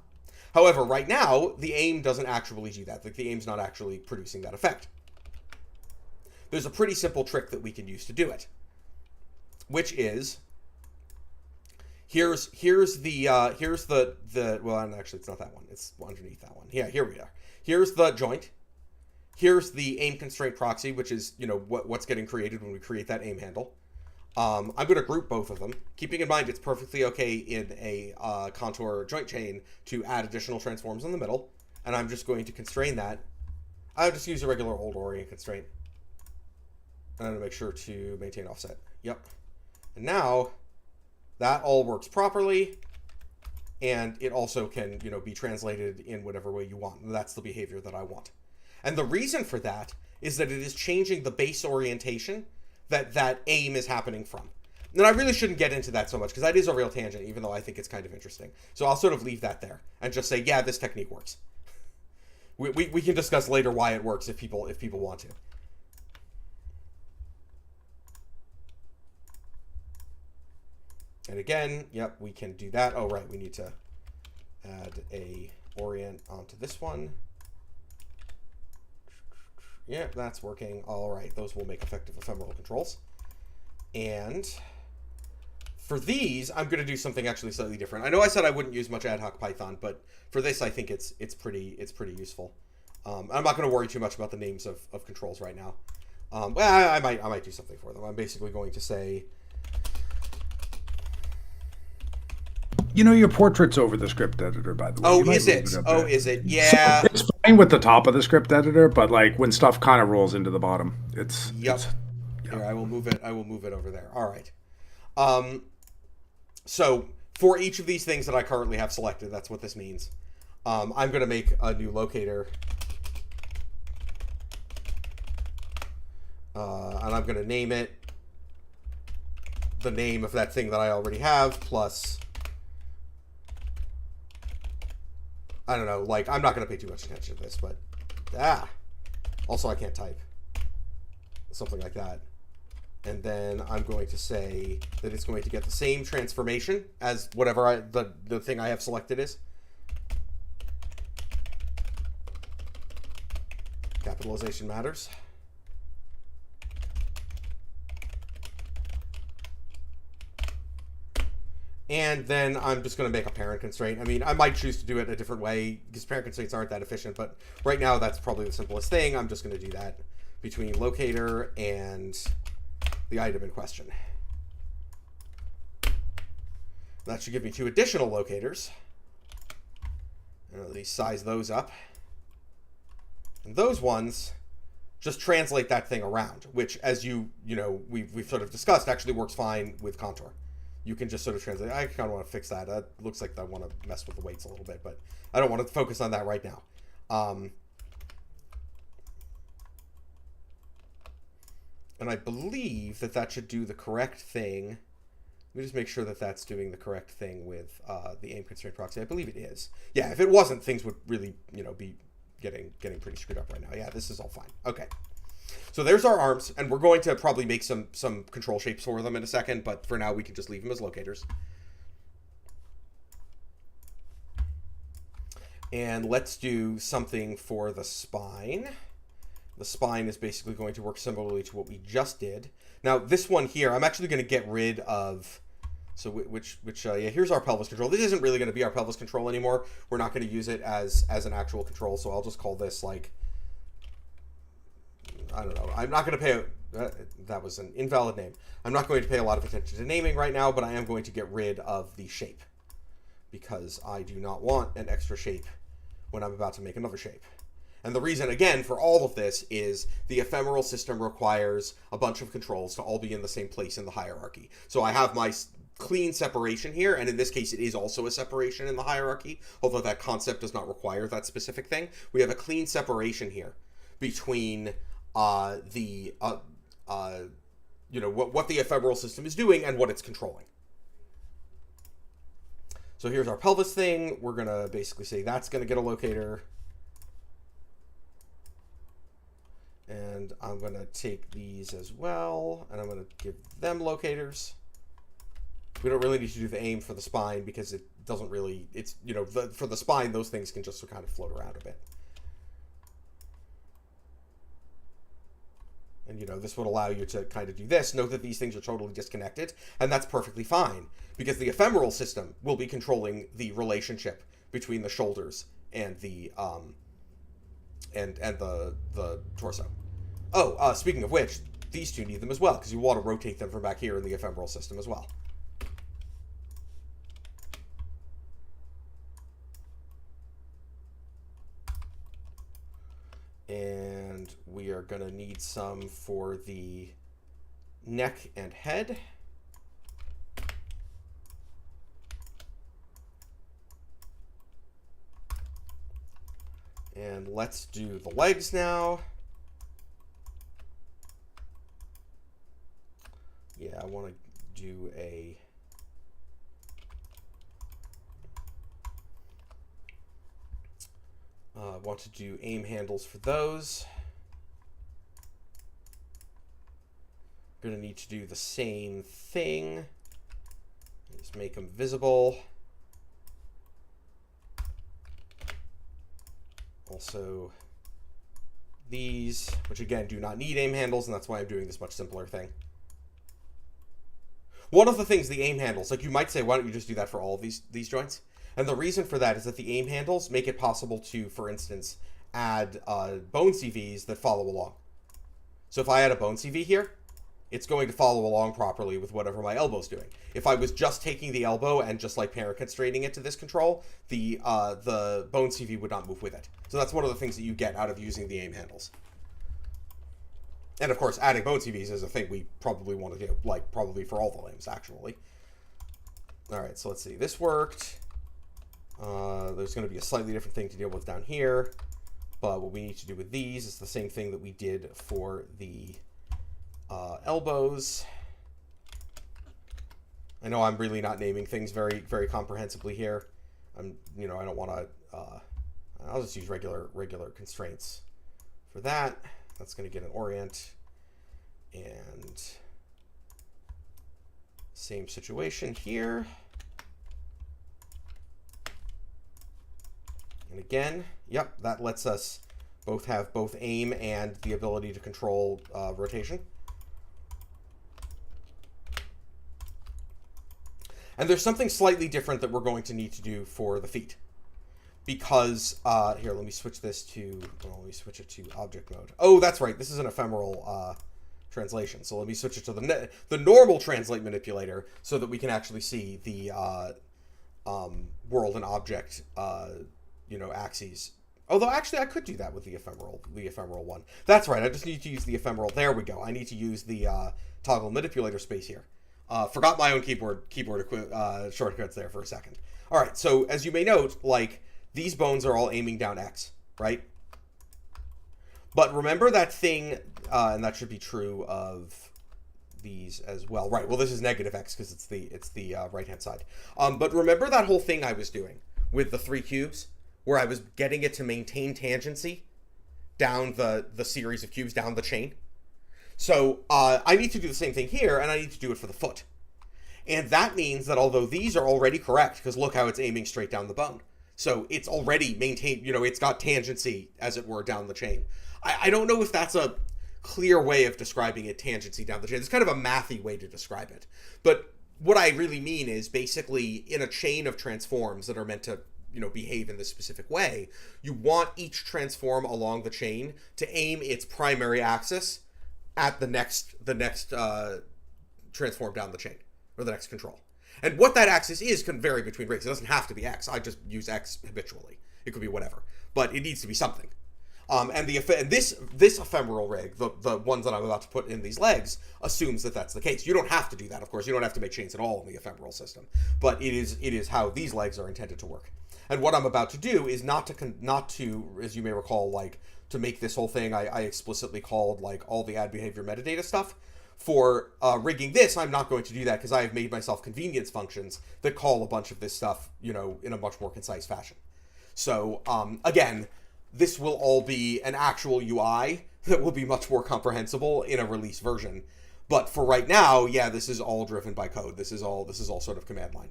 However, right now, the aim doesn't actually do that. Like, the aim's not actually producing that effect. There's a pretty simple trick that we can use to do it, which is here's the well, actually it's not that one. It's underneath that one. Yeah, here we are. Here's the joint. Here's the aim constraint proxy, which is, what's getting created when we create that aim handle. I'm going to group both of them, keeping in mind it's perfectly okay in a contour joint chain to add additional transforms in the middle, and I'm just going to constrain that. I'll just use a regular old orient constraint. And I'm going to make sure to maintain offset. Yep. And now that all works properly. And it also can, be translated in whatever way you want. And that's the behavior that I want. And the reason for that is that it is changing the base orientation that aim is happening from. And I really shouldn't get into that so much, because that is a real tangent, even though I think it's kind of interesting. So I'll sort of leave that there and just say, yeah, this technique works. We can discuss later why it works if people want to. And again, yep, we can do that. Oh, right, we need to add a orient onto this one. Yep, that's working. All right, those will make effective ephemeral controls. And for these, I'm going to do something actually slightly different. I know I said I wouldn't use much ad hoc Python, but for this, I think it's pretty useful. I'm not going to worry too much about the names of controls right now. Well, I might do something for them. I'm basically going to say, You know, your portrait's over the script editor, by the way. oh, is it? Oh, is it? Yeah. So it's fine with the top of the script editor, but like when stuff kind of rolls into the bottom, it's Yep. Yeah. Here, I will move it over there. All right. So for each of these things that I currently have selected, that's what this means. I'm going to make a new locator. And I'm going to name it the name of that thing that I already have, plus, I don't know, like, I'm not going to pay too much attention to this, but, also I can't type. Something like that. And then I'm going to say that it's going to get the same transformation as whatever the thing I have selected is. Capitalization matters. And then I'm just going to make a parent constraint. I mean, I might choose to do it a different way because parent constraints aren't that efficient, but right now that's probably the simplest thing. I'm just going to do that between locator and the item in question. That should give me 2 additional locators. And at least size those up. And those ones just translate that thing around, which, as you know, we've sort of discussed, actually works fine with contour. You can just sort of translate. I kind of want to fix that. That looks like I want to mess with the weights a little bit, but I don't want to focus on that right now. And I believe that should do the correct thing. Let me just make sure that that's doing the correct thing with the aim constraint proxy. I believe it is. Yeah, if it wasn't, things would really, be getting pretty screwed up right now. Yeah, this is all fine. Okay. So there's our arms, and we're going to probably make some control shapes for them in a second, but for now we can just leave them as locators. And let's do something for the spine. The spine is basically going to work similarly to what we just did. Now, this one here, I'm actually going to get rid of... So yeah, here's our pelvis control. This isn't really going to be our pelvis control anymore. We're not going to use it as an actual control, so I'll just call this, like... I don't know. I'm not going to pay... that was an invalid name. I'm not going to pay a lot of attention to naming right now, but I am going to get rid of the shape. Because I do not want an extra shape when I'm about to make another shape. And the reason, again, for all of this is the ephemeral system requires a bunch of controls to all be in the same place in the hierarchy. So I have my clean separation here, and in this case it is also a separation in the hierarchy, although that concept does not require that specific thing. We have a clean separation here between what the ephemeral system is doing and what it's controlling. So here's our pelvis thing. We're going to basically say that's going to get a locator. And I'm going to take these as well, and I'm going to give them locators. We don't really need to do the aim for the spine because it doesn't really, it's, for the spine, those things can just kind of float around a bit. And, this would allow you to kind of do this. Note that these things are totally disconnected, and that's perfectly fine because the ephemeral system will be controlling the relationship between the shoulders and the the torso. Oh, speaking of which, these two need them as well because you want to rotate them from back here in the ephemeral system as well. And we are going to need some for the neck and head. And let's do the legs now. Yeah, I want to do a... want to do aim handles for those. Going to need to do the same thing. Just make them visible. Also, these, which again do not need aim handles, and that's why I'm doing this much simpler thing. One of the things the aim handles, like you might say, why don't you just do that for all of these joints? And the reason for that is that the aim handles make it possible to, for instance, add bone CVs that follow along. So if I add a bone CV here, it's going to follow along properly with whatever my elbow's doing. If I was just taking the elbow and just like parent constraining it to this control, the bone CV would not move with it. So that's one of the things that you get out of using the aim handles. And of course, adding bone CVs is a thing we probably want to do, like probably for all the limbs, actually. All right, so let's see. This worked. There's going to be a slightly different thing to deal with down here. But what we need to do with these is the same thing that we did for the elbows. I know I'm really not naming things very, very comprehensively here. I don't want to. I'll just use regular constraints for that. That's going to get an orient, and same situation here. And again, yep, that lets us both have both aim and the ability to control rotation. And there's something slightly different that we're going to need to do for the feet. Because, here, let me switch this to, let me switch it to object mode. Oh, that's right, this is an ephemeral translation. So let me switch it to the normal translate manipulator so that we can actually see the world and object, axes. Although, actually, I could do that with the ephemeral one. That's right, I just need to use the ephemeral. There we go. I need to use the toggle manipulator space here. Forgot my own keyboard shortcuts there for a second. All right, so as you may note, like, these bones are all aiming down X, right? But remember that thing, and that should be true of these as well. Right, well, this is negative X because it's the right-hand side. But remember that whole thing I was doing with the 3 cubes, where I was getting it to maintain tangency down the series of cubes, down the chain? So I need to do the same thing here, and I need to do it for the foot. And that means that although these are already correct, because look how it's aiming straight down the bone. So it's already maintained, it's got tangency, as it were, down the chain. I don't know if that's a clear way of describing it, tangency down the chain. It's kind of a mathy way to describe it. But what I really mean is basically in a chain of transforms that are meant to, behave in this specific way, you want each transform along the chain to aim its primary axis at the next transform down the chain, or the next control. And what that axis is can vary between rigs. It doesn't have to be X. I just use X habitually. It could be whatever, but it needs to be something. And this ephemeral rig, the ones that I'm about to put in these legs, assumes that that's the case. You don't have to do that, of course. You don't have to make chains at all in the ephemeral system, but it is how these legs are intended to work. And what I'm about to do is not to, as you may recall, like to make this whole thing, I explicitly called like all the add behavior metadata stuff. For rigging this, I'm not going to do that because I have made myself convenience functions that call a bunch of this stuff, in a much more concise fashion. So, again, this will all be an actual UI that will be much more comprehensible in a release version. But for right now, yeah, this is all driven by code. This is all sort of command line.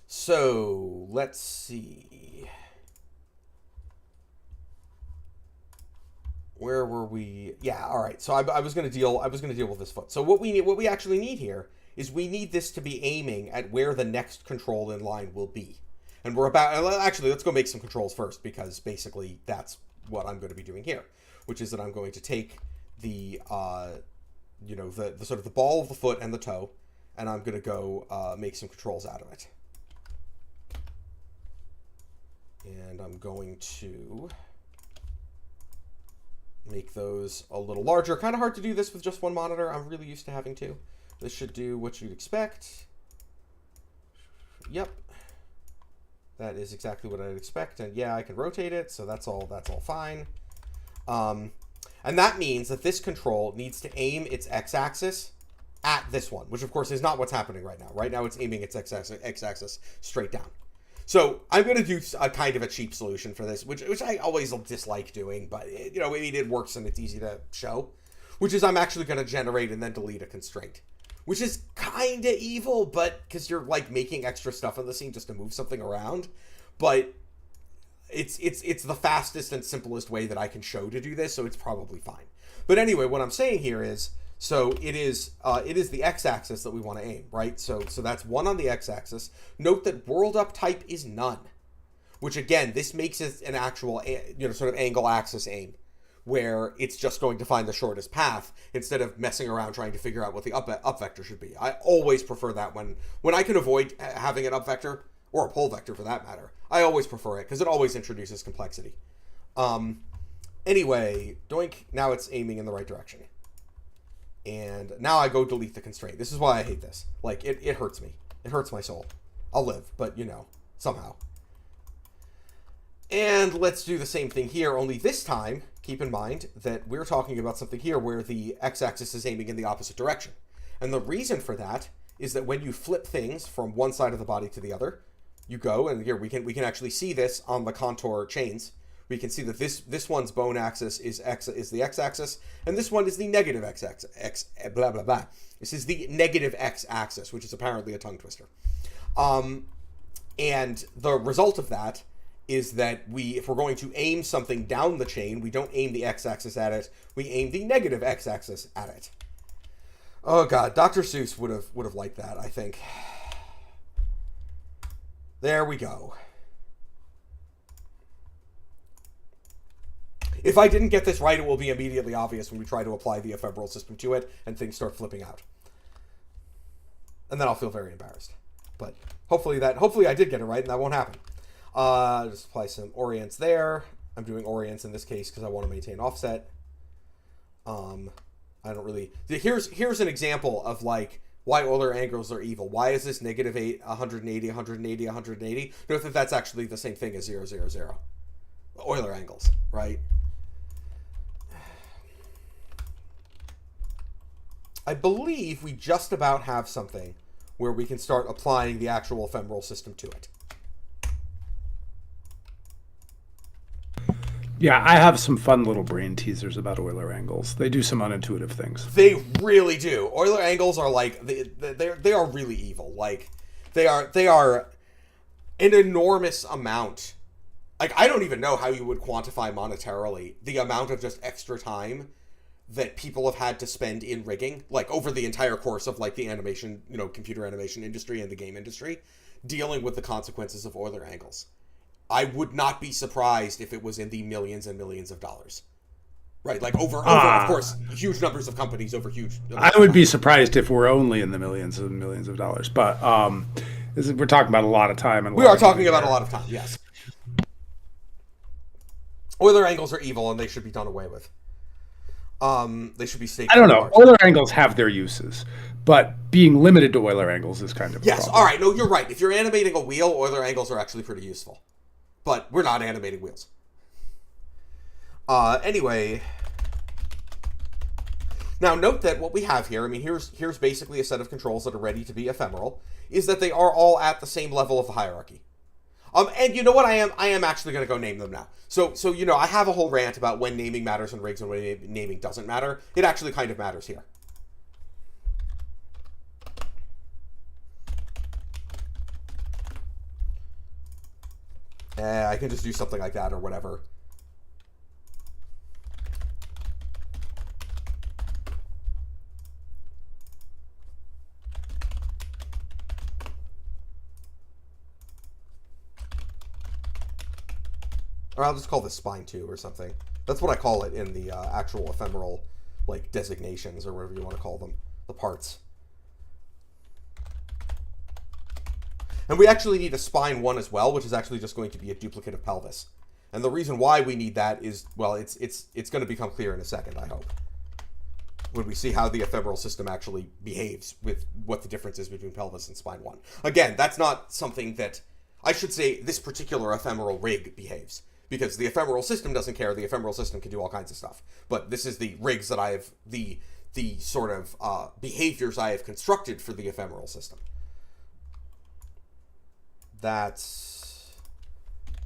So, let's see. Where were we? Yeah, all right. So I was going to deal with this foot. So what we actually need here is we need this to be aiming at where the next control in line will be. And actually, let's go make some controls first, because basically that's what I'm going to be doing here, which is that I'm going to take the the sort of the ball of the foot and the toe, and I'm going to go make some controls out of it. And I'm going to make those a little larger. Kind of hard to do this with just one monitor. I'm really used to having two. This should do what you'd expect. Yep. That is exactly what I'd expect. And yeah, I can rotate it, so that's all fine. And that means that this control needs to aim its x-axis at this one, which of course is not what's happening right now. Right now it's aiming its x-axis straight down. So I'm going to do a kind of a cheap solution for this, which I always dislike doing, but it works and it's easy to show, which is I'm actually going to generate and then delete a constraint, which is kind of evil, but because you're like making extra stuff in the scene just to move something around. But it's the fastest and simplest way that I can show to do this, so it's probably fine. But anyway, what I'm saying here is, so it is the x-axis that we want to aim, right? So that's 1 on the x-axis. Note that world up type is none, which again, this makes it an actual, sort of angle axis aim, where it's just going to find the shortest path instead of messing around trying to figure out what the up vector should be. I always prefer that when I can avoid having an up vector, or a pull vector for that matter. I always prefer it because it always introduces complexity. Anyway, doink, now it's aiming in the right direction. And now I go delete the constraint. This is why I hate this. Like, it hurts me. It hurts my soul. I'll live, but, somehow. And let's do the same thing here, only this time, keep in mind that we're talking about something here where the x-axis is aiming in the opposite direction. And the reason for that is that when you flip things from one side of the body to the other, you go, and here we can actually see this on the contour chains. We can see that this one's bone axis is the x-axis, and this one is the negative x-axis. Blah blah blah. This is the negative x-axis, which is apparently a tongue twister. And the result of that is that if we're going to aim something down the chain, we don't aim the x-axis at it. We aim the negative x-axis at it. Oh God, Dr. Seuss would have liked that, I think. There we go. If I didn't get this right, it will be immediately obvious when we try to apply the ephemeral system to it and things start flipping out. And then I'll feel very embarrassed. But hopefully I did get it right and that won't happen. Just apply some orients there. I'm doing orients in this case because I want to maintain offset. I don't really... Here's an example of like why Euler angles are evil. Why is this negative 8, 180, 180, 180? Note that that's actually the same thing as 0, 0, 0. Euler angles, right? I believe we just about have something where we can start applying the actual ephemeral system to it. Yeah, I have some fun little brain teasers about Euler angles. They do some unintuitive things. They really do. Euler angles are like they are really evil. Like they are an enormous amount. Like I don't even know how you would quantify monetarily the amount of just extra time that people have had to spend in rigging, like over the entire course of like the animation, computer animation industry and the game industry, dealing with the consequences of Euler angles. I would not be surprised if it was in the millions and millions of dollars. Right, like over of course, huge numbers of companies over huge. I would be surprised if we're only in the millions and millions of dollars, but we're talking about a lot of time. And we are talking about a lot of time, yes. Euler angles are evil and they should be done away with. They should be staked. I don't know. Euler angles have their uses, but being limited to Euler angles is kind of a problem. All right. No, you're right. If you're animating a wheel, Euler angles are actually pretty useful, but we're not animating wheels. Anyway, now note that what we have here, I mean, here's basically a set of controls that are ready to be ephemeral, is that they are all at the same level of the hierarchy. And you know what? I am actually going to go name them now. So I have a whole rant about when naming matters in rigs and when naming doesn't matter. It actually kind of matters here. I can just do something like that or whatever. Or I'll just call this spine 2 or something. That's what I call it in the actual ephemeral, like, designations or whatever you want to call them. The parts. And we actually need a spine 1 as well, which is actually just going to be a duplicate of pelvis. And the reason why we need that is, well, it's going to become clear in a second, I hope. When we see how the ephemeral system actually behaves with what the difference is between pelvis and spine 1. Again, that's not something that... I should say this particular ephemeral rig behaves. Because the ephemeral system doesn't care. The ephemeral system can do all kinds of stuff. But this is the rigs that I have, the sort of behaviors I have constructed for the ephemeral system. That's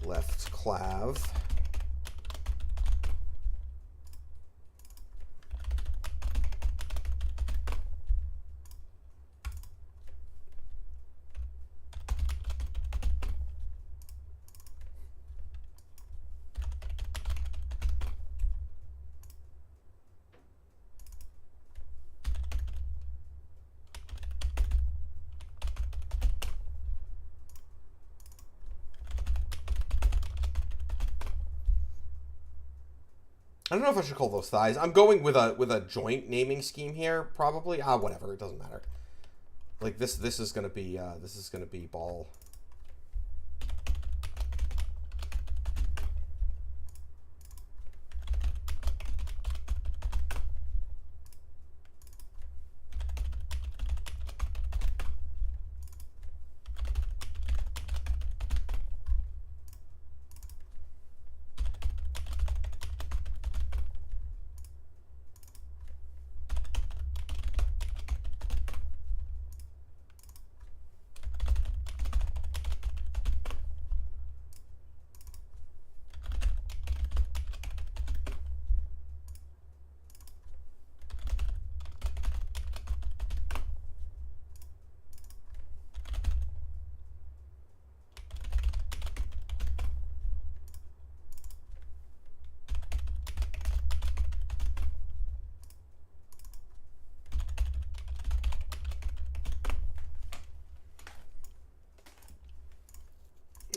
left clav. I don't know if I should call those thighs. I'm going with a joint naming scheme here, probably. Whatever, it doesn't matter. Like this is gonna be ball.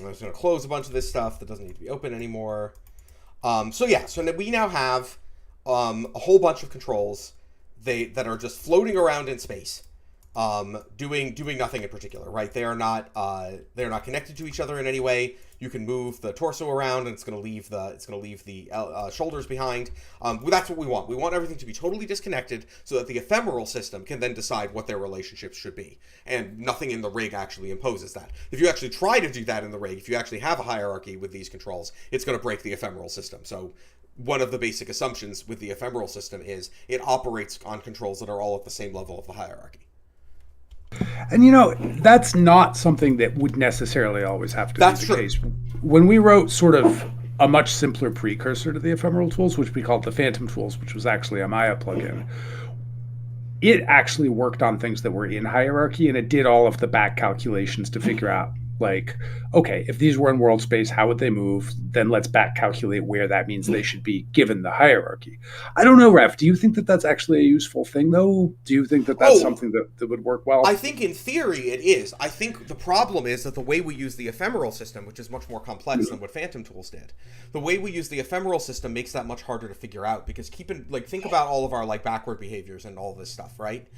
I'm just going to close a bunch of this stuff that doesn't need to be open anymore. So we now have a whole bunch of controls that are just floating around in space, doing nothing in particular, right? They are not connected to each other in any way. You can move the torso around, and it's going to leave the shoulders behind. That's what we want. We want everything to be totally disconnected, so that the ephemeral system can then decide what their relationships should be. And nothing in the rig actually imposes that. If you actually try to do that in the rig, if you actually have a hierarchy with these controls, it's going to break the ephemeral system. So one of the basic assumptions with the ephemeral system is it operates on controls that are all at the same level of the hierarchy. And that's not something that would necessarily always have to be the case. When we wrote sort of a much simpler precursor to the ephemeral tools, which we called the Phantom tools, which was actually a Maya plugin, it actually worked on things that were in hierarchy, and it did all of the back calculations to figure out, like, okay, if these were in world space, how would they move? Then let's back calculate where that means they should be given the hierarchy. I don't know, Ref. Do you think that that's actually a useful thing, though? Do you think that that's something that would work well? I think in theory it is. I think the problem is that the way we use the ephemeral system, which is much more complex than what Phantom Tools did, the way we use the ephemeral system makes that much harder to figure out, because think about all of our backward behaviors and all this stuff, right?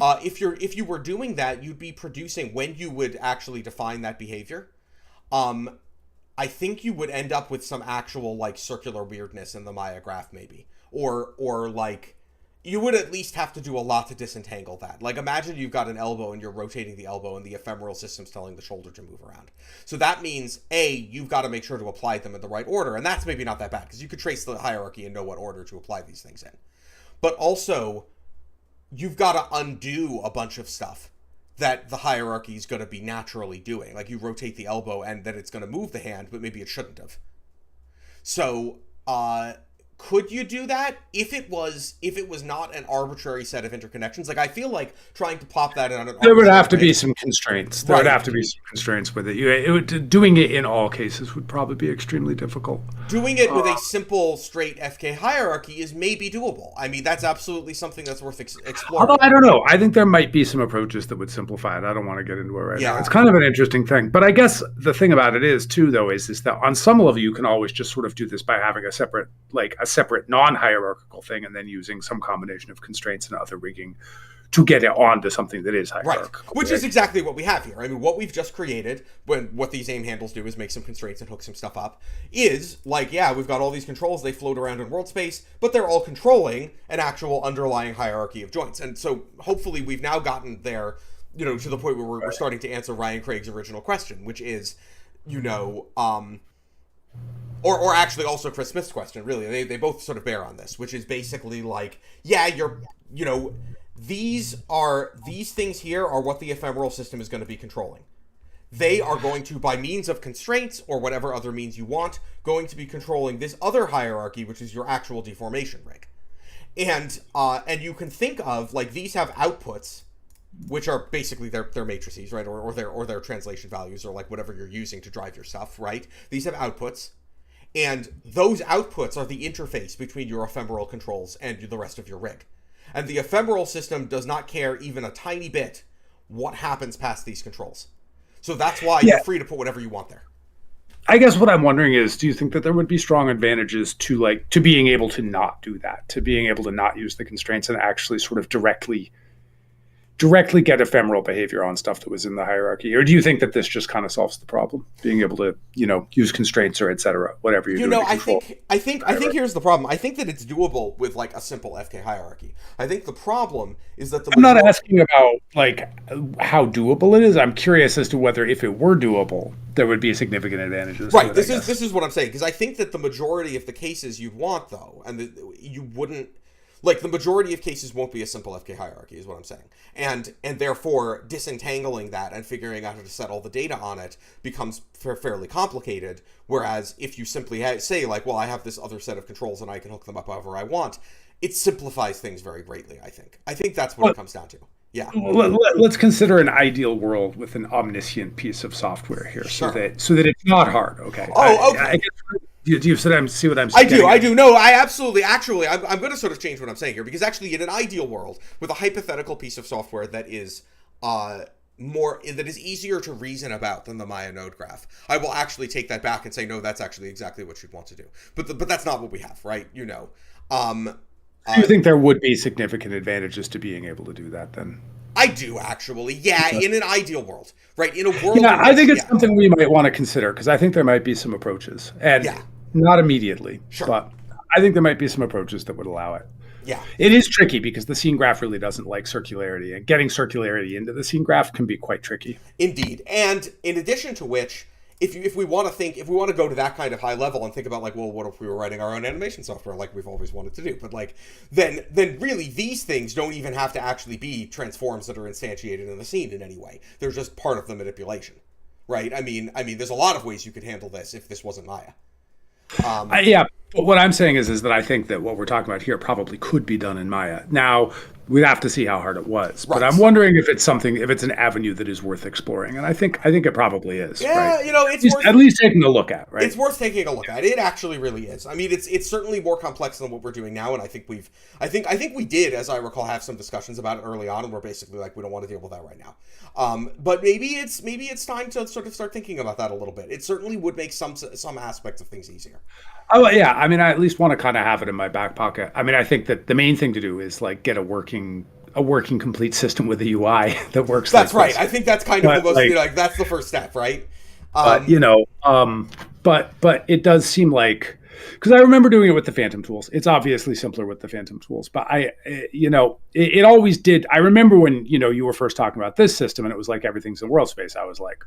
If you were doing that, you'd be producing, when you would actually define that behavior, I think you would end up with some actual circular weirdness in the Maya graph, maybe, or you would at least have to do a lot to disentangle that. Imagine you've got an elbow and you're rotating the elbow, and the ephemeral system's telling the shoulder to move around. So that means you've got to make sure to apply them in the right order, and that's maybe not that bad, because you could trace the hierarchy and know what order to apply these things in. But also, you've got to undo a bunch of stuff that the hierarchy is going to be naturally doing. Like, you rotate the elbow and then it's going to move the hand, but maybe it shouldn't have. So, could you do that if it was not an arbitrary set of interconnections? I feel like trying to plop that in on an there would have to be some constraints. There would have to be some constraints with it. Doing it in all cases would probably be extremely difficult. Doing it with a simple, straight FK hierarchy is maybe doable. I mean, that's absolutely something that's worth exploring. Although I don't know. I think there might be some approaches that would simplify it. I don't want to get into it right now. It's kind of an interesting thing. But I guess the thing about it is, too, though, is that on some level you can always just sort of do this by having a separate non-hierarchical thing, and then using some combination of constraints and other rigging to get it onto something that is hierarchical. Right, which is exactly what we have here. I mean, what we've just created, what these aim handles do is make some constraints and hook some stuff up, is we've got all these controls, they float around in world space, but they're all controlling an actual underlying hierarchy of joints. And so hopefully we've now gotten there, to the point where we're starting to answer Ryan Craig's original question, which is, or actually also Chris Smith's question, really. They both sort of bear on this, which is basically these things here are what the ephemeral system is going to be controlling. They are going to, by means of constraints or whatever other means you want, going to be controlling this other hierarchy, which is your actual deformation rig. And you can think of, these have outputs, which are basically their matrices, right? Or their translation values, or whatever you're using to drive your stuff, right? These have outputs. And those outputs are the interface between your ephemeral controls and the rest of your rig. And the ephemeral system does not care even a tiny bit what happens past these controls. So that's why you're free to put whatever you want there. I guess what I'm wondering is, do you think that there would be strong advantages to being able to not do that, to being able to not use the constraints and actually sort of directly get ephemeral behavior on stuff that was in the hierarchy? Or do you think that this just kind of solves the problem, being able to, use constraints or et cetera, whatever you're doing to control? I think here's the problem. I think that it's doable with like a simple FK hierarchy. I think the problem is that I'm not asking about like how doable it is. I'm curious as to whether if it were doable, there would be significant advantages. Right. This is what I'm saying, because I think that the majority of the cases you'd want, though, and you wouldn't. Like, the majority of cases won't be a simple FK hierarchy, is what I'm saying. And therefore, disentangling that and figuring out how to set all the data on it becomes fairly complicated. Whereas, if you simply say, like, well, I have this other set of controls and I can hook them up however I want, it simplifies things very greatly, I think. I think that's what it comes down to. Yeah. Let's consider an ideal world with an omniscient piece of software here, Sure. so that it's not hard, okay? Oh, okay. Do you see what I'm saying? I do. No, I absolutely. Actually, I'm going to sort of change what I'm saying here, because actually, in an ideal world, with a hypothetical piece of software that is that is easier to reason about than the Maya node graph, I will actually take that back and say, no, that's actually exactly what you'd want to do. But that's not what we have, right? Do you think there would be significant advantages to being able to do that then? I do, actually. Yeah, in an ideal world, right? In a world. Yeah, I think it's something we might want to consider, because I think there might be some approaches, and not immediately, but I think there might be some approaches that would allow it. Yeah. It is tricky because the scene graph really doesn't like circularity, and getting circularity into the scene graph can be quite tricky. Indeed. And in addition to which, if we want to go to that kind of high level and think about, like, well, what if we were writing our own animation software like we've always wanted to do? But like, then really these things don't even have to actually be transforms that are instantiated in the scene in any way. They're just part of the manipulation, right? I mean, there's a lot of ways you could handle this if this wasn't Maya. Yeah, but what I'm saying is that I think that what we're talking about here probably could be done in Maya. Now, we'd have to see how hard it was, but I'm wondering if it's an avenue that is worth exploring, and I think it probably is. Yeah, right? It's at least taking a look at, right? It's worth taking a look at. It actually really is. I mean, it's certainly more complex than what we're doing now, and I think we did, as I recall, have some discussions about it early on, and we're basically like, we don't want to deal with that right now. But maybe it's time to sort of start thinking about that a little bit. It certainly would make some aspects of things easier. Oh yeah, I mean, I at least want to kind of have it in my back pocket. I mean, I think that the main thing to do is like get a working complete system with a UI that works. That's like right. this. I think that's kind of the most that's the first step, right? But it does seem like, because I remember doing it with the Phantom tools. It's obviously simpler with the Phantom tools, but it always did. I remember when you were first talking about this system, and it was like everything's in world space. I was like,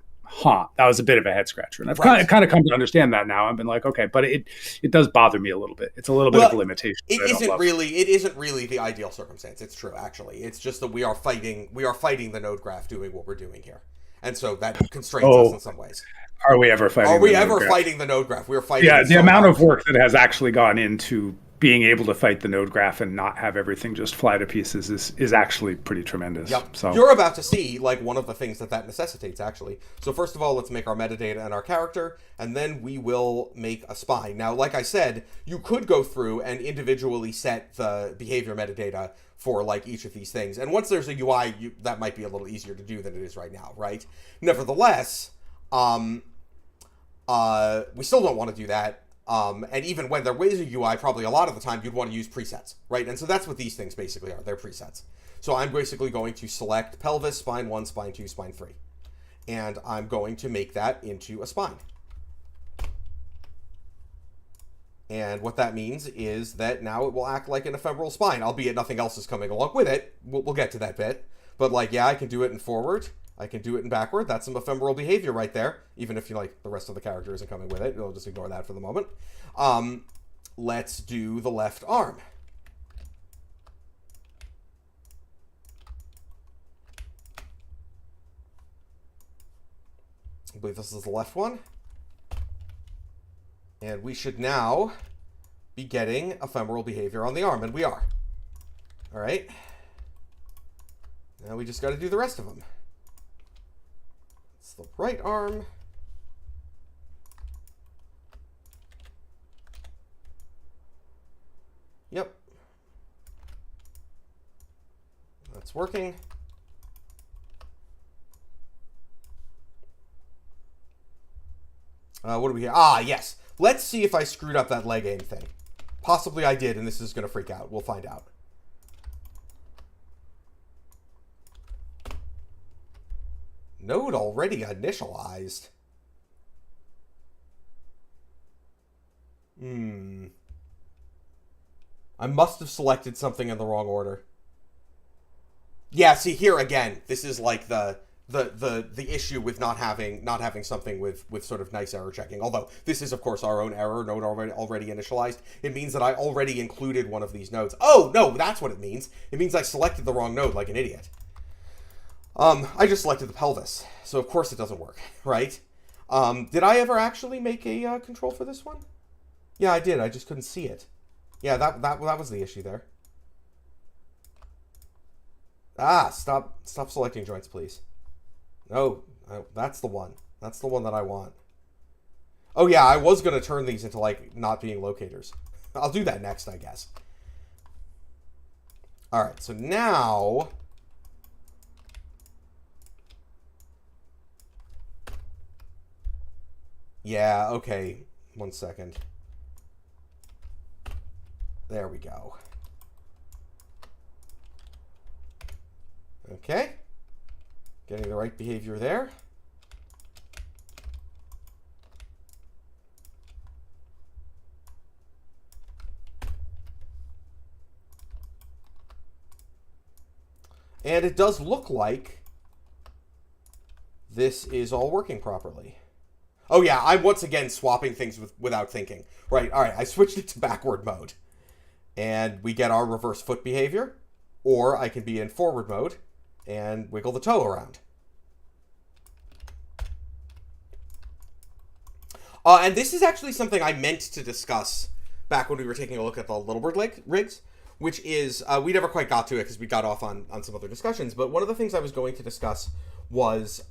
that was a bit of a head scratcher, and I've kind of come to understand that now. I've been like, okay, but it does bother me a little bit. It's a little bit of a limitation. It isn't really the ideal circumstance. It's true, actually. It's just that we are fighting the node graph doing what we're doing here, and so that constrains us in some ways. Are we ever fighting? Fighting the node graph? We're fighting. Yeah, the amount of work that has actually gone into being able to fight the node graph and not have everything just fly to pieces is actually pretty tremendous. Yep. So you're about to see like one of the things that necessitates, actually. So first of all, let's make our metadata and our character, and then we will make a spine. Now, like I said, you could go through and individually set the behavior metadata for like each of these things, and once there's a UI, that might be a little easier to do than it is right now, right? Nevertheless, we still don't want to do that. And even when there is a UI, probably a lot of the time you'd want to use presets, right? And so that's what these things basically are. They're presets. So I'm basically going to select pelvis, spine 1, spine 2, spine 3. And I'm going to make that into a spine. And what that means is that now it will act like an ephemeral spine, albeit nothing else is coming along with it. We'll get to that bit. But like, yeah, I can do it in forward. I can do it in backward. That's some ephemeral behavior right there. Even if the rest of the character isn't coming with it. We'll just ignore that for the moment. Let's do the left arm. I believe this is the left one. And we should now be getting ephemeral behavior on the arm, and we are. All right. Now we just got to do the rest of them. It's the right arm. Yep. That's working. What do we hear? Ah, yes. Let's see if I screwed up that leg aim thing. Possibly I did, and this is going to freak out. We'll find out. Node already initialized. I must have selected something in the wrong order. Yeah, see here again, this is like the issue with not having something with sort of nice error checking. Although this is of course our own error node already initialized. It means that I already included one of these nodes. Oh no, that's what it means. It means I selected the wrong node like an idiot. I just selected the pelvis, so of course it doesn't work, right? Did I ever actually make a control for this one? Yeah, I did. I just couldn't see it. Yeah, that was the issue there. Ah, stop selecting joints, please. No, that's the one. That's the one that I want. Oh yeah, I was going to turn these into, like, not being locators. I'll do that next, I guess. Alright, so now... Yeah, okay. 1 second. There we go. Okay. Getting the right behavior there. And it does look like this is all working properly. Oh yeah, I'm once again swapping things without thinking. Right, alright, I switched it to backward mode. And we get our reverse foot behavior. Or I can be in forward mode and wiggle the toe around. And this is actually something I meant to discuss back when we were taking a look at the Littlebird rigs, which is, we never quite got to it because we got off on some other discussions, but one of the things I was going to discuss was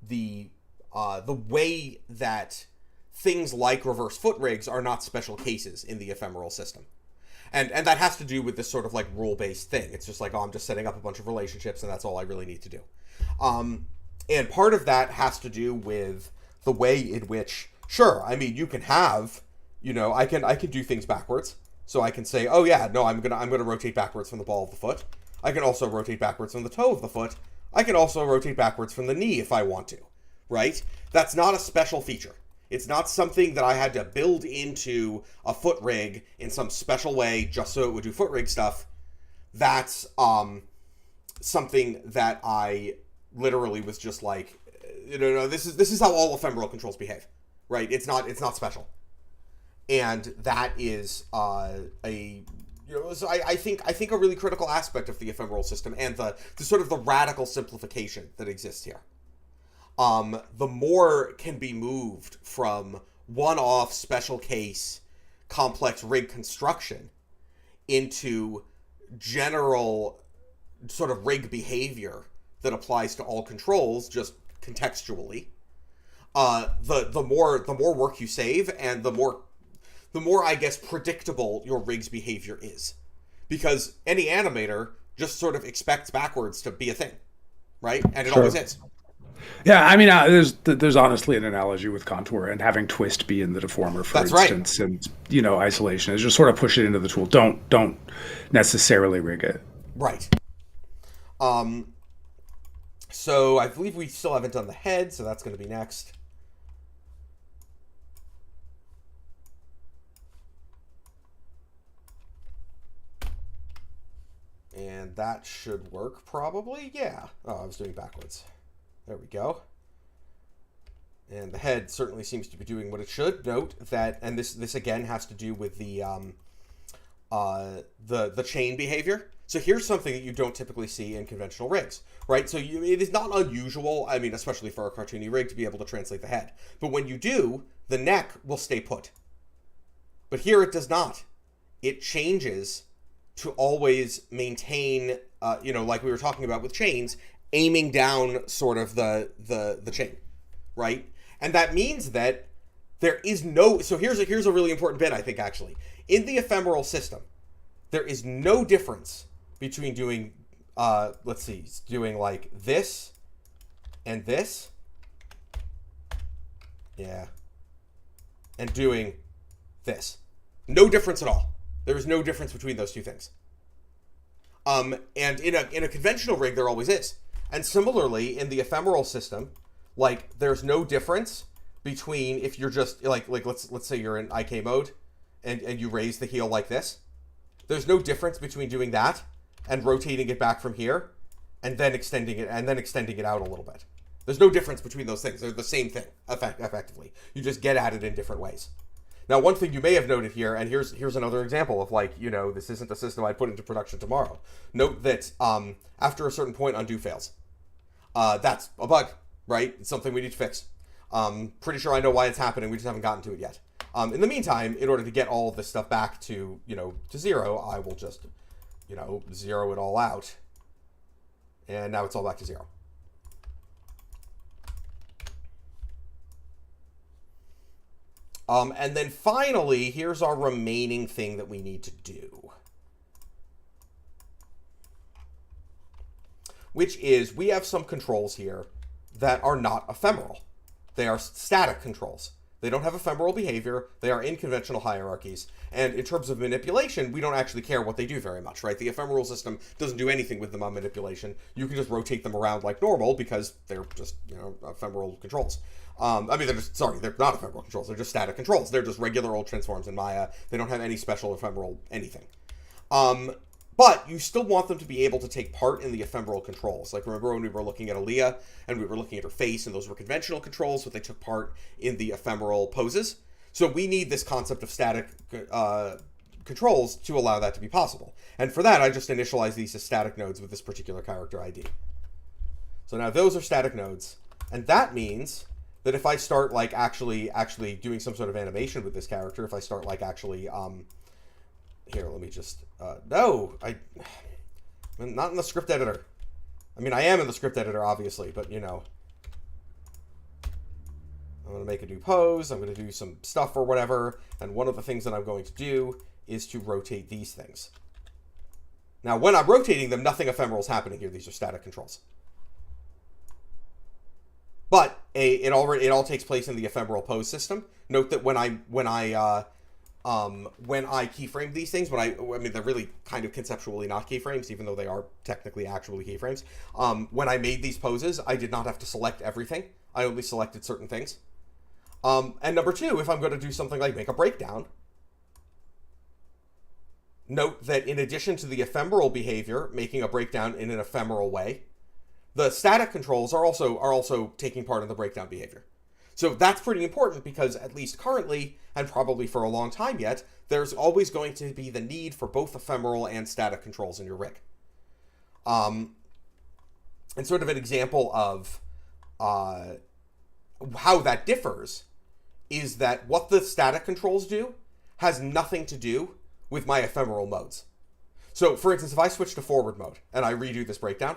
the way that things like reverse foot rigs are not special cases in the ephemeral system. And that has to do with this sort of like rule-based thing. It's just like, oh, I'm just setting up a bunch of relationships and that's all I really need to do. And part of that has to do with the way in which, sure, I mean, you can have, you know, I can do things backwards. So I can say, oh yeah, no, I'm gonna rotate backwards from the ball of the foot. I can also rotate backwards from the toe of the foot. I can also rotate backwards from the knee if I want to, right? That's not a special feature. It's not something that I had to build into a foot rig in some special way just so it would do foot rig stuff. That's something that I literally was just like, no, this is how all ephemeral controls behave, right? It's not special, and that is so I think a really critical aspect of the ephemeral system and the sort of the radical simplification that exists here. The more can be moved from one-off special case complex rig construction into general sort of rig behavior that applies to all controls just contextually. The more work you save and the more I guess predictable your rig's behavior is, because any animator just sort of expects backwards to be a thing, right? And it always is. Yeah, I mean, there's honestly an analogy with contour and having twist be in the deformer, for instance, right. And isolation is just sort of push it into the tool. Don't necessarily rig it. Right. So I believe we still haven't done the head, so that's going to be next. And that should work probably. Yeah. Oh, I was doing backwards. There we go. And the head certainly seems to be doing what it should. Note that, and this again has to do with the chain behavior. So here's something that you don't typically see in conventional rigs, right? So it is not unusual, I mean, especially for a cartoony rig, to be able to translate the head. But when you do, the neck will stay put. But here it does not. It changes to always maintain, like we were talking about with chains, aiming down sort of the chain, right? And that means that there is no... So here's a really important bit, I think, actually. In the ephemeral system, there is no difference between doing, doing like this and this. Yeah. and doing this. No difference at all. There is no difference between those two things. And in a conventional rig, there always is. And similarly, in the ephemeral system, like, there's no difference between if you're just, like let's say you're in IK mode, and you raise the heel like this. There's no difference between doing that and rotating it back from here, and then extending it out a little bit. There's no difference between those things. They're the same thing, effectively. You just get at it in different ways. Now, one thing you may have noted here, and here's another example of, like, you know, this isn't a system I'd put into production tomorrow. Note that after a certain point, undo fails. That's a bug, right? It's something we need to fix. Pretty sure I know why it's happening. We just haven't gotten to it yet. In the meantime, in order to get all of this stuff back to, to zero, I will just, zero it all out. And now it's all back to zero. And then finally, here's our remaining thing that we need to do. Which is, we have some controls here that are not ephemeral. They are static controls. They don't have ephemeral behavior. They are in conventional hierarchies. And in terms of manipulation, we don't actually care what they do very much, right? The ephemeral system doesn't do anything with them on manipulation. You can just rotate them around like normal because they're just, ephemeral controls. They're not ephemeral controls. They're just static controls. They're just regular old transforms in Maya. They don't have any special ephemeral anything. But you still want them to be able to take part in the ephemeral controls. Like, remember when we were looking at Aaliyah and we were looking at her face, and those were conventional controls, but they took part in the ephemeral poses? So we need this concept of static controls to allow that to be possible. And for that, I just initialize these as static nodes with this particular character ID. So now those are static nodes. And that means that if I start, like, actually doing some sort of animation with this character, if I start, like, actually... Here, let me just... I'm not in the script editor. I mean, I am in the script editor, obviously, but, I'm going to make a new pose. I'm going to do some stuff or whatever. And one of the things that I'm going to do is to rotate these things. Now, when I'm rotating them, nothing ephemeral is happening here. These are static controls. But it all takes place in the ephemeral pose system. Note that when I keyframe these things, they're really kind of conceptually not keyframes, even though they are technically actually keyframes. When I made these poses, I did not have to select everything. I only selected certain things. And number two, if I'm going to do something like make a breakdown, note that in addition to the ephemeral behavior, making a breakdown in an ephemeral way, the static controls are also taking part in the breakdown behavior. So that's pretty important because, at least currently, and probably for a long time yet, there's always going to be the need for both ephemeral and static controls in your rig. And sort of an example of how that differs is that what the static controls do has nothing to do with my ephemeral modes. So, for instance, if I switch to forward mode and I redo this breakdown,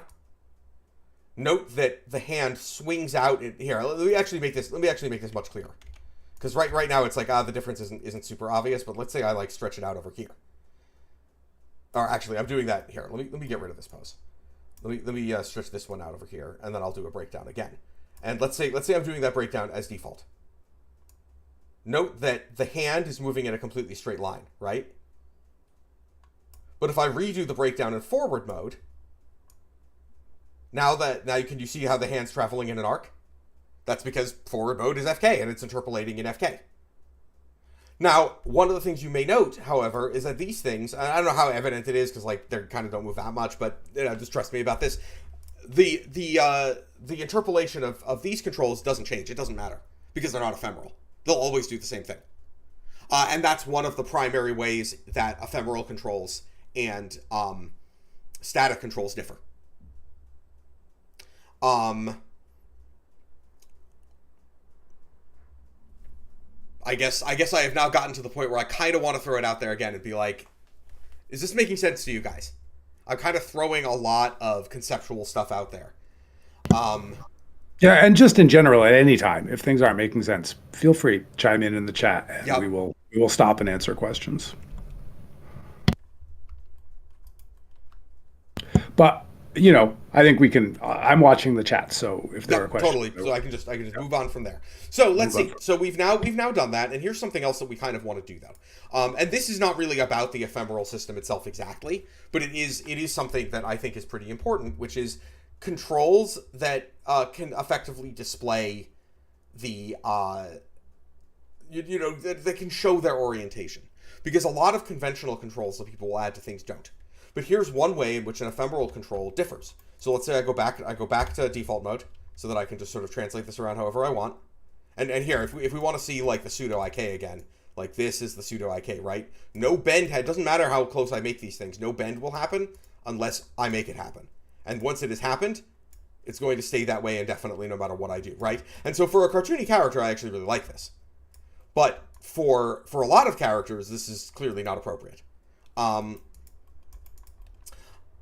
note that the hand swings out. Here, let me actually make this much clearer. Because right now it's like, the difference isn't super obvious, but let's say I like stretch it out over here. Or actually, I'm doing that here. Let me get rid of this pose. Let me stretch this one out over here, and then I'll do a breakdown again. And let's say I'm doing that breakdown as default. Note that the hand is moving in a completely straight line, right? But if I redo the breakdown in forward mode, now can you see how the hand's traveling in an arc? That's because forward mode is FK and it's interpolating in FK. Now, one of the things you may note, however, is that these things, I don't know how evident it is because they kind of don't move that much, but just trust me about this. The interpolation of these controls doesn't change. It doesn't matter because they're not ephemeral. They'll always do the same thing. And that's one of the primary ways that ephemeral controls and static controls differ. I guess I have now gotten to the point where I kind of want to throw it out there again and be like, is this making sense to you guys? I'm kind of throwing a lot of conceptual stuff out there. Yeah, and just in general, at any time, if things aren't making sense, feel free, chime in the chat, and we will stop and answer questions. But I think we can. I'm watching the chat, so if there No, are questions, totally. So I can just move on from there. So let's see. So we've now done that, and here's something else that we kind of want to do though. And this is not really about the ephemeral system itself exactly, but it is something that I think is pretty important, which is controls that can effectively display the that can show their orientation, because a lot of conventional controls that people will add to things don't. But here's one way in which an ephemeral control differs. So let's say I go back to default mode so that I can just sort of translate this around however I want. And here, if we want to see like the pseudo IK again, like this is the pseudo IK, right? No bend, it doesn't matter how close I make these things, no bend will happen unless I make it happen. And once it has happened, it's going to stay that way indefinitely no matter what I do, right? And so for a cartoony character, I actually really like this. But for a lot of characters, this is clearly not appropriate.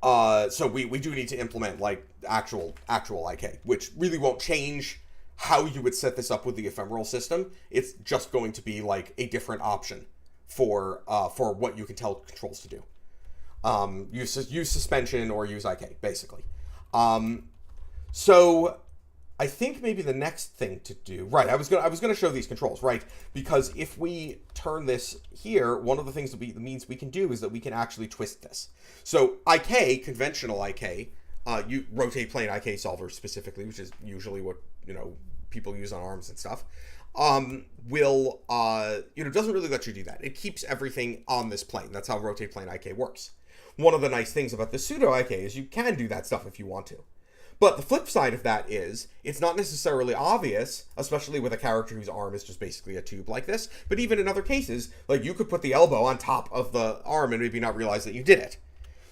So we do need to implement like actual IK, which really won't change how you would set this up with the ephemeral system. It's just going to be like a different option for what you can tell controls to do. Use suspension or use IK basically. So I think maybe the next thing to do, right? I was gonna show these controls, right? Because if we turn this here, one of the things that means we can do is that we can actually twist this. So IK, conventional IK, you rotate plane IK solver specifically, which is usually what people use on ARMs and stuff. Will doesn't really let you do that. It keeps everything on this plane. That's how rotate plane IK works. One of the nice things about the pseudo IK is you can do that stuff if you want to. But the flip side of that is, it's not necessarily obvious, especially with a character whose arm is just basically a tube like this, but even in other cases, like you could put the elbow on top of the arm and maybe not realize that you did it.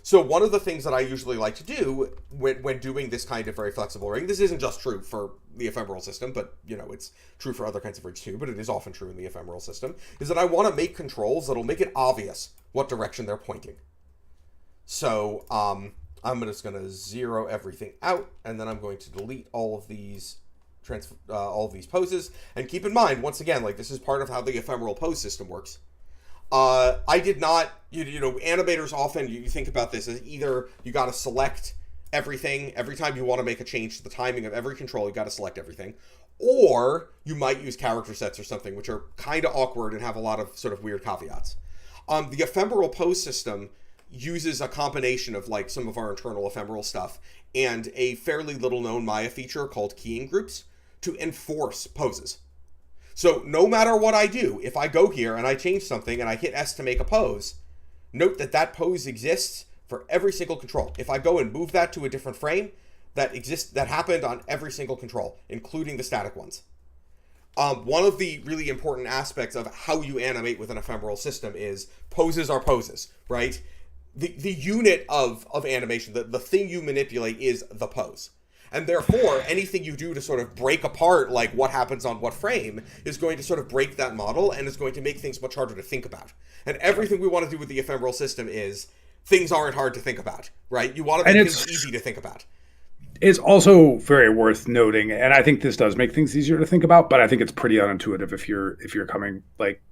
So one of the things that I usually like to do when doing this kind of very flexible rig, this isn't just true for the ephemeral system, but it's true for other kinds of rigs too, but it is often true in the ephemeral system, is that I want to make controls that'll make it obvious what direction they're pointing. So, I'm just going to zero everything out, and then I'm going to delete all of these poses. And keep in mind, once again, like this is part of how the ephemeral pose system works. I did not, animators often, you think about this as either you got to select everything every time you want to make a change to the timing of every control, you got to select everything, or you might use character sets or something, which are kind of awkward and have a lot of sort of weird caveats. The ephemeral pose system uses a combination of like some of our internal ephemeral stuff and a fairly little known Maya feature called keying groups to enforce poses. So no matter what I do, if I go here and I change something and I hit S to make a pose, note that that pose exists for every single control. If I go and move that to a different frame, that happened on every single control, including the static ones. One of the really important aspects of how you animate with an ephemeral system is poses are poses, right? The unit of animation, the thing you manipulate is the pose. And therefore, anything you do to sort of break apart, like what happens on what frame, is going to sort of break that model and is going to make things much harder to think about. And everything we want to do with the ephemeral system is things aren't hard to think about, right? You want to make things easy to think about. It's also very worth noting, and I think this does make things easier to think about, but I think it's pretty unintuitive if you're coming like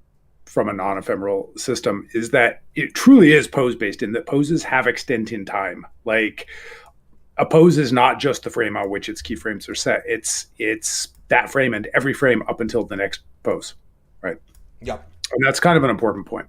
from a non-ephemeral system, is that it truly is pose-based in that poses have extent in time. Like a pose is not just the frame on which its keyframes are set. It's that frame and every frame up until the next pose, right? Yeah. And that's kind of an important point.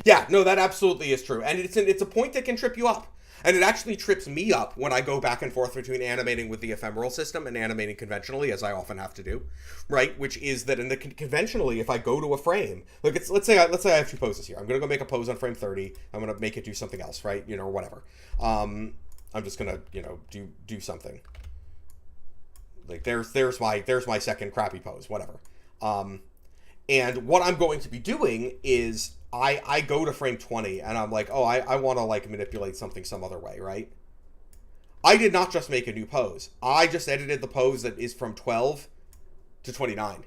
Yeah, no, that absolutely is true. And it's a point that can trip you up. And it actually trips me up when I go back and forth between animating with the ephemeral system and animating conventionally, as I often have to do, right? Which is that in the conventionally, if I go to a frame, like let's say I have two poses here. I'm going to go make a pose on frame 30. I'm going to make it do something else, right? Or whatever. I'm just going to do something. Like there's my second crappy pose, whatever. And what I'm going to be doing is I go to frame 20 and I'm like, oh, I want to like manipulate something some other way, right? I did not just make a new pose. I just edited the pose that is from 12 to 29.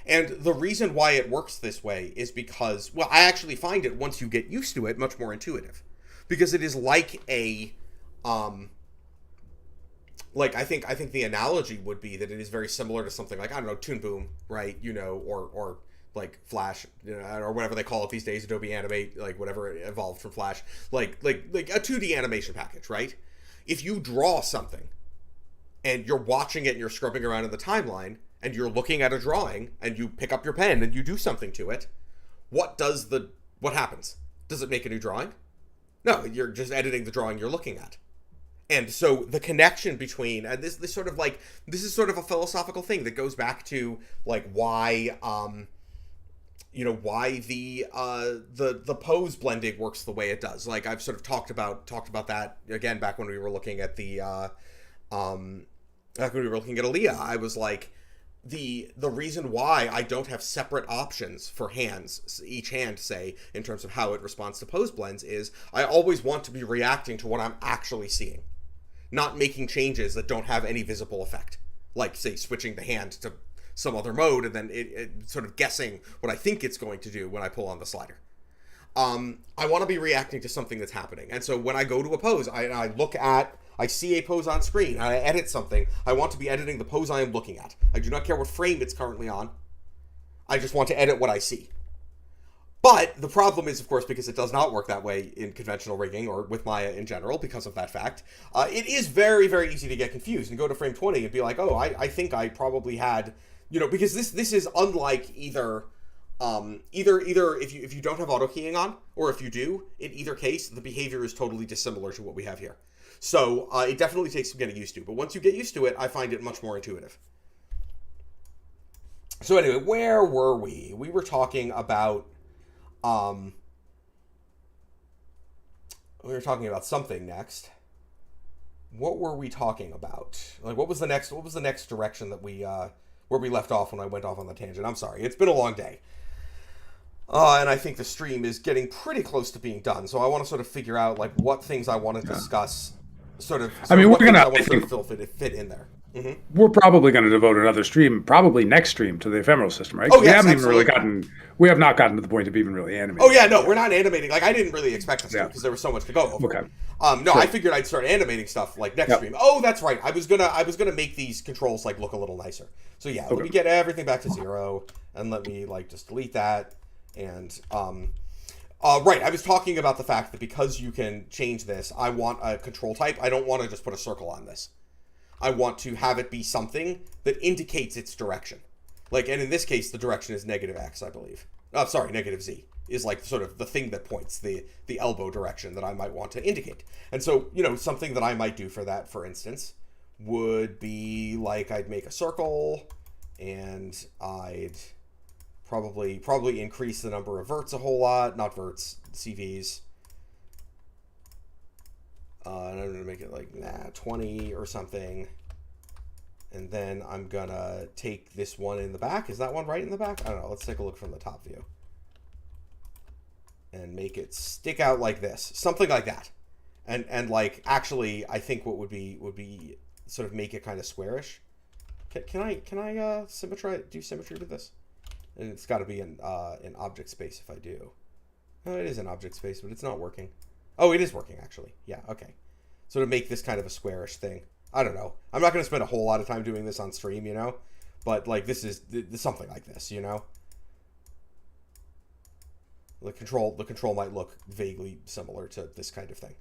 And the reason why it works this way is because, well, I actually find it, once you get used to it, much more intuitive. Because it is like a, like I think the analogy would be that it is very similar to something like, I don't know, Toon Boom, right? Or like Flash, or whatever they call it these days, Adobe Animate, like whatever evolved from Flash, like a 2D animation package, right? If you draw something and you're watching it and you're scrubbing around in the timeline and you're looking at a drawing and you pick up your pen and you do something to it, what happens? Does it make a new drawing? No, you're just editing the drawing you're looking at. And so the connection between, and this is sort of a philosophical thing that goes back to like why why the pose blending works the way it does. Like I've sort of talked about that again back when we were looking at Aaliyah. I was like, the reason why I don't have separate options for hands, each hand, say, in terms of how it responds to pose blends, is I always want to be reacting to what I'm actually seeing, not making changes that don't have any visible effect. Like, say, switching the hand to some other mode and then it sort of guessing what I think it's going to do when I pull on the slider. I want to be reacting to something that's happening. And so when I go to a pose, I see a pose on screen, and I edit something, I want to be editing the pose I am looking at. I do not care what frame it's currently on. I just want to edit what I see. But the problem is, of course, because it does not work that way in conventional rigging or with Maya in general, because of that fact, it is very, very easy to get confused and go to frame 20 and be like, oh, I think I probably had, because this is unlike either if you don't have auto keying on, or if you do, in either case, the behavior is totally dissimilar to what we have here. So it definitely takes some getting used to, but once you get used to it, I find it much more intuitive. So anyway, where were we? We were talking about something next. What were we talking about? Like, what was the next direction that where we left off when I went off on the tangent? I'm sorry, it's been a long day. And I think the stream is getting pretty close to being done, so I want to sort of figure out like what things I want to discuss. Fit in there. Mm-hmm. We're probably going to devote another stream, probably next stream, to the ephemeral system, right? Oh, yes, we have not gotten to the point of even really animating. Oh yeah, no, we're not animating. Like I didn't really expect us to, because there was so much to go over. Okay. No, sure. I figured I'd start animating stuff like next stream. Oh, that's right. I was gonna make these controls like look a little nicer. So yeah, let me get everything back to 0, and let me like just delete that. And right, I was talking about the fact that because you can change this, I want a control type. I don't want to just put a circle on this. I want to have it be something that indicates its direction. Like, and in this case, the direction is -x, I believe. Oh, sorry, -z is like sort of the thing that points the elbow direction that I might want to indicate. And so, something that I might do for that, for instance, would be like I'd make a circle, and I'd probably increase the number of verts a whole lot, not verts, CVs. And I'm gonna make it like 20 or something, and then I'm gonna take this one in the back. Is that one right in the back? I don't know. Let's take a look from the top view and make it stick out like this, something like that. And like actually, I think what would be sort of make it kind of squarish. Can I do symmetry with this? And it's got to be in object space if I do. Oh, it is in object space, but it's not working. Oh, it is working, actually. Yeah, okay. So to make this kind of a squarish thing. I don't know. I'm not going to spend a whole lot of time doing this on stream, But, like, this is something like this, The control might look vaguely similar to this kind of thing.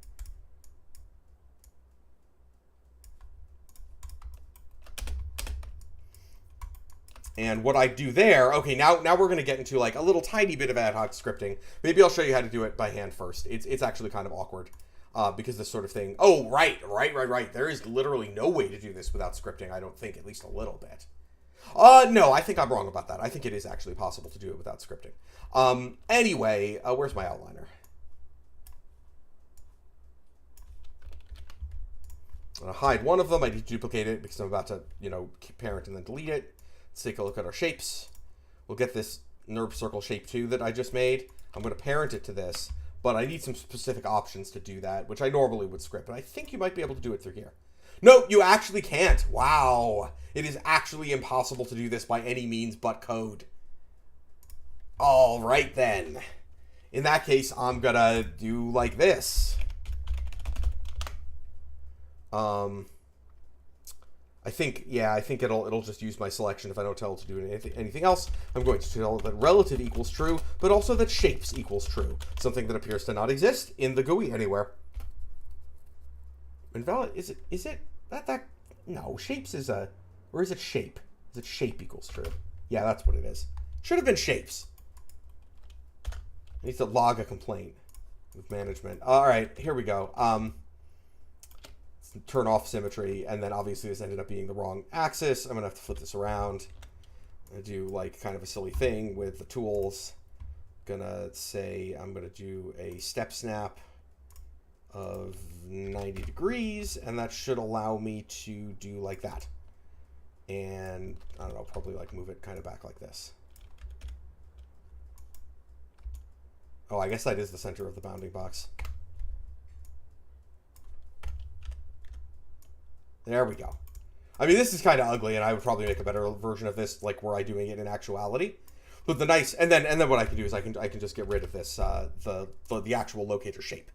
And what I do there, okay, now we're going to get into like a little tiny bit of ad hoc scripting. Maybe I'll show you how to do it by hand first. It's actually kind of awkward because this sort of thing. Oh, right. There is literally no way to do this without scripting, I don't think, at least a little bit. No, I think I'm wrong about that. I think it is actually possible to do it without scripting. Anyway, where's my outliner? I'm going to hide one of them. I need to duplicate it because I'm about to, parent and then delete it. Let's take a look at our shapes. We'll get this NURB circle shape 2 that I just made. I'm going to parent it to this, but I need some specific options to do that, which I normally would script, but I think you might be able to do it through here. No, you actually can't. Wow. It is actually impossible to do this by any means but code. All right, then. In that case, I'm going to do like this. I think it'll just use my selection if I don't tell it to do anything else. I'm going to tell it that relative equals true, but also that shapes equals true, something that appears to not exist in the GUI anywhere. Invalid, is it, that, no, shapes is a, or is it shape? Is it shape equals true? Yeah, that's what it is. Should have been shapes. I need to log a complaint with management. All right, here we go. Turn off symmetry, and then obviously this ended up being the wrong axis. I'm gonna have to flip this around. I'm gonna do like kind of a silly thing with the tools. Gonna say I'm gonna do a step snap of 90 degrees, and that should allow me to do like that. And I don't know, probably like move it kind of back like this. Oh, I guess that is the center of the bounding box. There we go. I mean, this is kind of ugly, and I would probably make a better version of this, like were I doing it in actuality. But the nice, and then what I can do is I can just get rid of this the actual locator shape,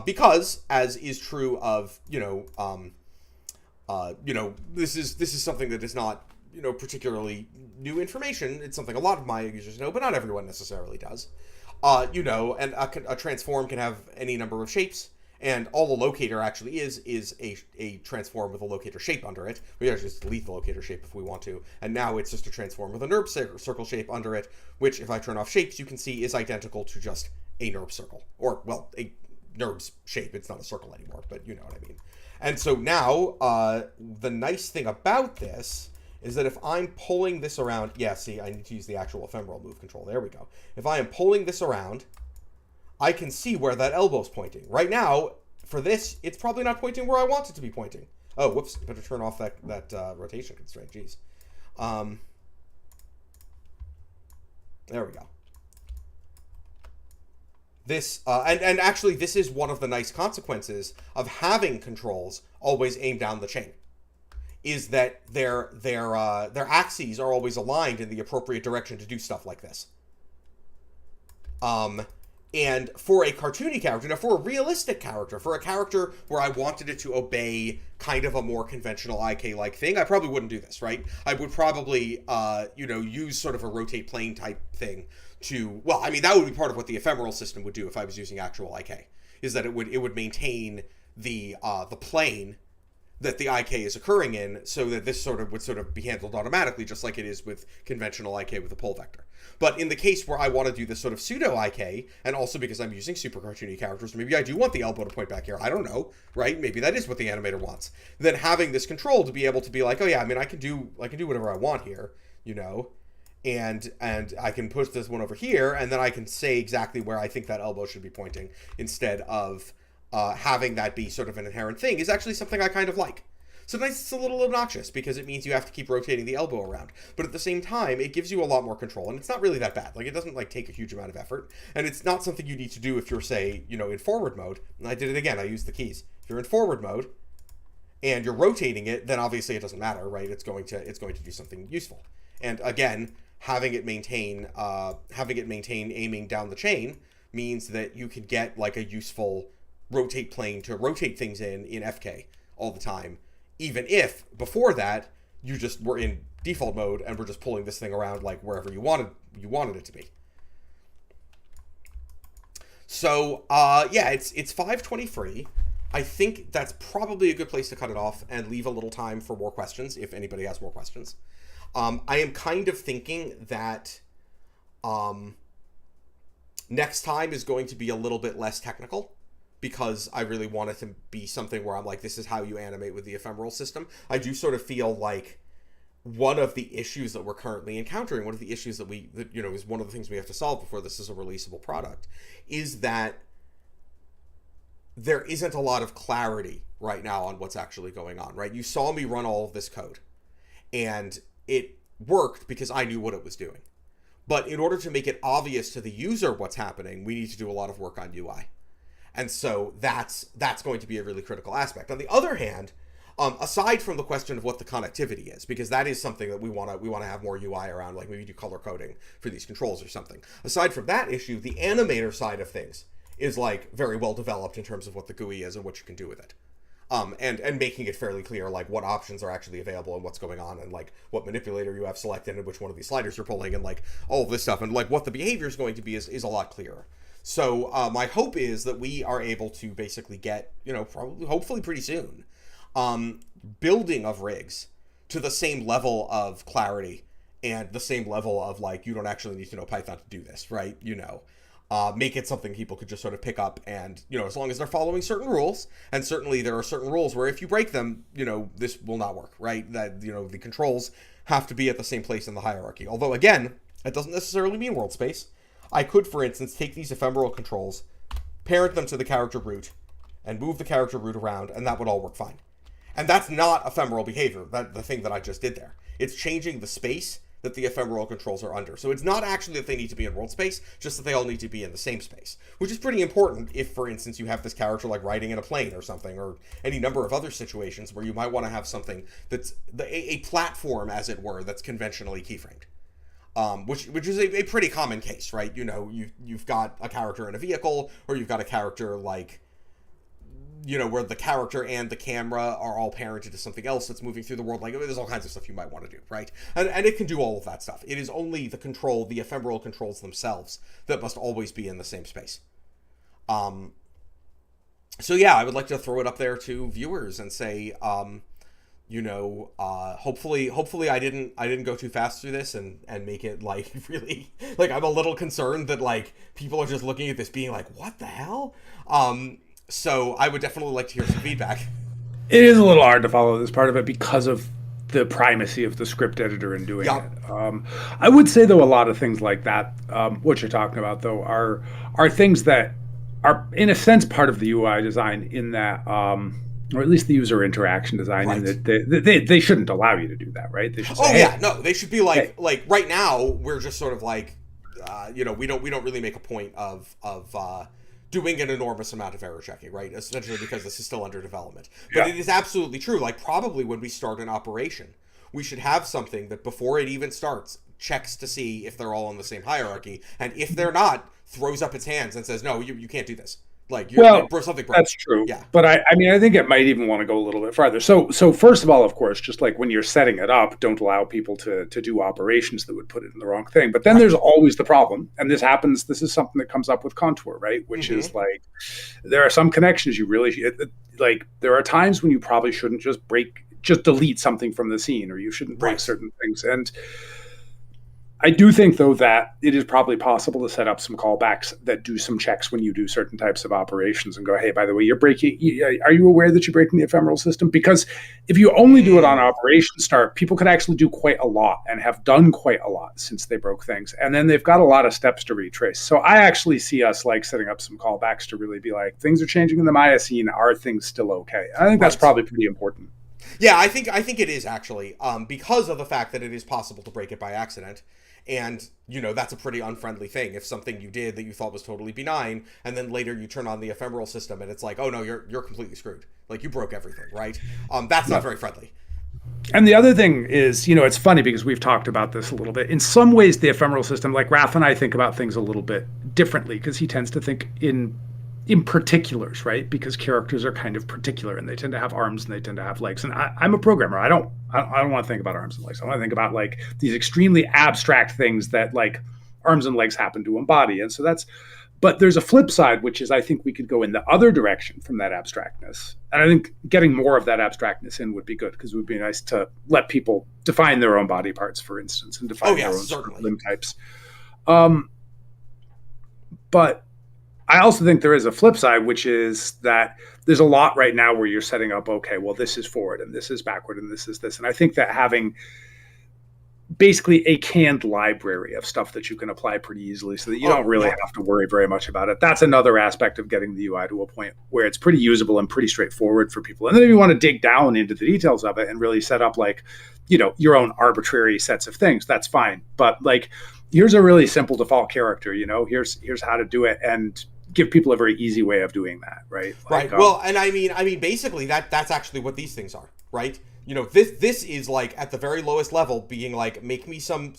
because as is true of this is something that is not particularly new information. It's something a lot of my users know, but not everyone necessarily does. And a transform can have any number of shapes, and all a locator actually is a transform with a locator shape under it. We actually just delete the locator shape if we want to, and now it's just a transform with a NURB circle shape under it, which if I turn off shapes, you can see is identical to just a NURB circle, or, well, a NURBS shape. It's not a circle anymore, but you know what I mean. And so now, the nice thing about this is that if I'm pulling this around, yeah, see, I need to use the actual ephemeral move control. There we go. If I am pulling this around, I can see where that elbow's pointing. Right now, for this, it's probably not pointing where I want it to be pointing. Oh, whoops, better turn off that rotation constraint, jeez. There we go. This, and actually, this is one of the nice consequences of having controls always aimed down the chain, is that their axes are always aligned in the appropriate direction to do stuff like this. And for a cartoony character, now for a realistic character, for a character where I wanted it to obey kind of a more conventional IK-like thing, I probably wouldn't do this, right? I would probably, use sort of a rotate plane type thing to, well, I mean, that would be part of what the ephemeral system would do if I was using actual IK, is that it would maintain the plane that the IK is occurring in, so that this would be handled automatically, just like it is with conventional IK with a pull vector. But in the case where I want to do this sort of pseudo IK, and also because I'm using super cartoony characters, maybe I do want the elbow to point back here. I don't know, right? Maybe that is what the animator wants. Then having this control to be able to be like, oh yeah, I mean, I can do whatever I want here, and I can push this one over here, and then I can say exactly where I think that elbow should be pointing instead of having that be sort of an inherent thing is actually something I kind of like. Sometimes it's a little obnoxious because it means you have to keep rotating the elbow around, but at the same time, it gives you a lot more control, and it's not really that bad. Like, it doesn't take a huge amount of effort, and it's not something you need to do if you're, say, in forward mode. And I did it again. I used the keys. If you're in forward mode and you're rotating it, then obviously it doesn't matter, right? It's going to do something useful. And again, having it maintain aiming down the chain means that you could get like a useful rotate plane to rotate things in FK all the time, even if before that you just were in default mode and were just pulling this thing around like wherever you wanted it to be. So yeah, it's 5:23. I think that's probably a good place to cut it off and leave a little time for more questions if anybody has more questions. I am kind of thinking that next time is going to be a little bit less technical, because I really want it to be something where I'm like, this is how you animate with the ephemeral system. I do sort of feel like one of the issues that we're currently encountering, one of the issues that is one of the things we have to solve before this is a releasable product, is that there isn't a lot of clarity right now on what's actually going on, right? You saw me run all of this code, and it worked because I knew what it was doing. But in order to make it obvious to the user what's happening, we need to do a lot of work on UI. And so that's going to be a really critical aspect. On the other hand, aside from the question of what the connectivity is, because that is something that we want to have more UI around, like maybe do color coding for these controls or something. Aside from that issue, the animator side of things is like very well developed in terms of what the GUI is and what you can do with it. And making it fairly clear like what options are actually available and what's going on, and like what manipulator you have selected and which one of these sliders you're pulling, and like all of this stuff, and like what the behavior is going to be is a lot clearer. So my hope is that we are able to basically get, probably, hopefully pretty soon, building of rigs to the same level of clarity and the same level of like, you don't actually need to know Python to do this, right? Make it something people could just sort of pick up and, as long as they're following certain rules, and certainly there are certain rules where if you break them, this will not work, right? That, the controls have to be at the same place in the hierarchy. Although, again, it doesn't necessarily mean world space. I could, for instance, take these ephemeral controls, parent them to the character root, and move the character root around, and that would all work fine. And that's not ephemeral behavior, the thing that I just did there. It's changing the space that the ephemeral controls are under. So it's not actually that they need to be in world space, just that they all need to be in the same space, which is pretty important if, for instance, you have this character like riding in a plane or something, or any number of other situations where you might want to have something that's a platform, as it were, that's conventionally keyframed. Which is a pretty common case, right? You've got a character in a vehicle, or you've got a character like, where the character and the camera are all parented to something else that's moving through the world. Like, there's all kinds of stuff you might want to do, right? And it can do all of that stuff. It is only the ephemeral controls themselves that must always be in the same space. So yeah, I would like to throw it up there to viewers and say, hopefully I didn't go too fast through this and make it like really, like, I'm a little concerned that like people are just looking at this being like, what the hell? So I would definitely like to hear some feedback. It is a little hard to follow this part of it because of the primacy of the script editor in doing it. I would say, though, a lot of things like that, what you're talking about, though, are things that are, in a sense, part of the UI design in that, or at least the user interaction design, right. In that they shouldn't allow you to do that, right? They should say, they should be like, like right now, we're just sort of like, we don't really make a point of doing an enormous amount of error checking, right? Essentially because this is still under development. But it is absolutely true. Like, probably when we start an operation, we should have something that before it even starts checks to see if they're all on the same hierarchy, and if they're not, throws up its hands and says, no, you can't do this. Like, something broke. That's true. Yeah. But I think it might even want to go a little bit farther. So first of all, of course, just like when you're setting it up, don't allow people to do operations that would put it in the wrong thing. But then there's always the problem, and this is something that comes up with Contour, right? Which is like, there are some connections you really, like, there are times when you probably shouldn't just delete something from the scene, or you shouldn't break certain things. And I do think, though, that it is probably possible to set up some callbacks that do some checks when you do certain types of operations and go, hey, by the way, are you aware that you're breaking the ephemeral system? Because if you only do it on operation start, people could actually do quite a lot and have done quite a lot since they broke things. And then they've got a lot of steps to retrace. So I actually see us like setting up some callbacks to really be like, things are changing in the Maya scene. Are things still okay? I think that's probably pretty important. Yeah, I think it is actually, because of the fact that it is possible to break it by accident. And, that's a pretty unfriendly thing. If something you did that you thought was totally benign, and then later you turn on the ephemeral system and it's like, oh no, you're completely screwed. Like, you broke everything, right? That's not very friendly. And the other thing is, it's funny because we've talked about this a little bit. In some ways, the ephemeral system, like Raph and I think about things a little bit differently because he tends to think in particulars, right? Because characters are kind of particular and they tend to have arms and they tend to have legs. And I'm a programmer. I don't want to think about arms and legs. I want to think about like these extremely abstract things that like arms and legs happen to embody. And so but there's a flip side, which is I think we could go in the other direction from that abstractness. And I think getting more of that abstractness in would be good because it would be nice to let people define their own body parts, for instance, and define their own limb types. But I also think there is a flip side, which is that there's a lot right now where you're setting up, okay, well, this is forward and this is backward and this is this. And I think that having basically a canned library of stuff that you can apply pretty easily so that you don't really have to worry very much about it. That's another aspect of getting the UI to a point where it's pretty usable and pretty straightforward for people. And then if you want to dig down into the details of it and really set up like, your own arbitrary sets of things, that's fine. But like, here's a really simple default character, here's how to do it, and give people a very easy way of doing that, right? Like, right. Well, and I mean, basically that's actually what these things are, right? This is like at the very lowest level being like, make me some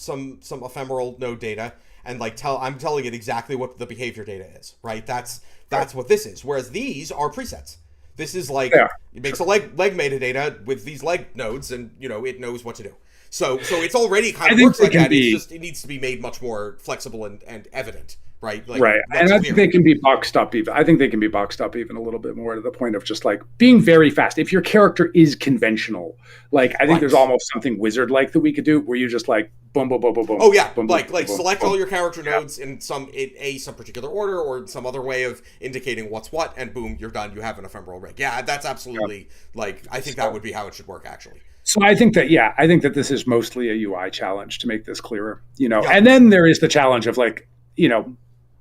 ephemeral node data and like I'm telling it exactly what the behavior data is, right? That's what this is. Whereas these are presets. This is like, it makes a leg metadata with these leg nodes and, it knows what to do. So it's already kind I of think works they like can that. It's be just it needs to be made much more flexible and evident, right? Like right, much and I think clearer. they can be boxed up even. I think they can be boxed up even a little bit more to the point of just like being very fast. If your character is conventional, like I think there's Right. almost something wizard like that we could do, where you just like boom, boom, boom, boom, boom, Oh yeah, boom, boom, like boom, select boom. all your character Yeah. nodes in some particular order or some other way of indicating what's what, and boom, you're done. You have an ephemeral rig. Yeah, that's Yeah. absolutely like I think that So, would be how it should work actually. so I think that I think that this is mostly a UI challenge to make this clearer, Yep. and then there is the challenge of like,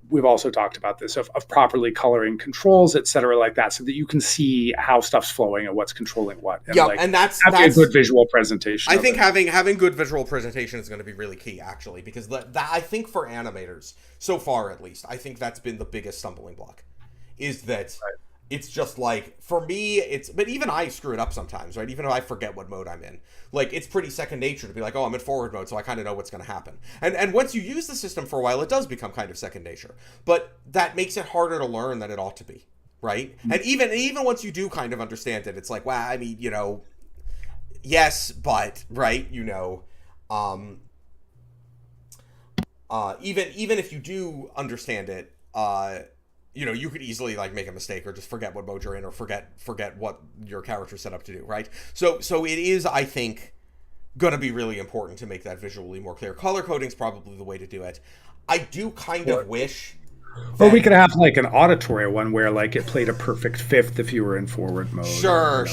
we've also talked about this of properly coloring controls, et cetera, like that, so that you can see how stuff's flowing and what's controlling what, and Yep, like and that's having a that's good visual presentation I of think it. having good visual presentation is going to be really key actually because that I think for animators so far at least I think that's been the biggest stumbling block is that it's just like for me it's but even I screw it up sometimes, right? Even if I forget what mode I'm in, like it's pretty second nature to be like, oh, I'm in forward mode, so I kind of know what's going to happen. And once you use the system for a while, it does become kind of second nature, but that makes it harder to learn than it ought to be, right? And even once you do kind of understand it, it's like, well, I mean, yes, but right, um, even if you do understand it, you could easily like make a mistake or just forget what mode you're in or forget what your character's set up to do, right? So it is, I think, gonna be really important to make that visually more clear. Color coding's probably the way to do it. I do kind of wish. Or we could have like an auditory one where like it played a perfect fifth if you were in forward mode. Sure.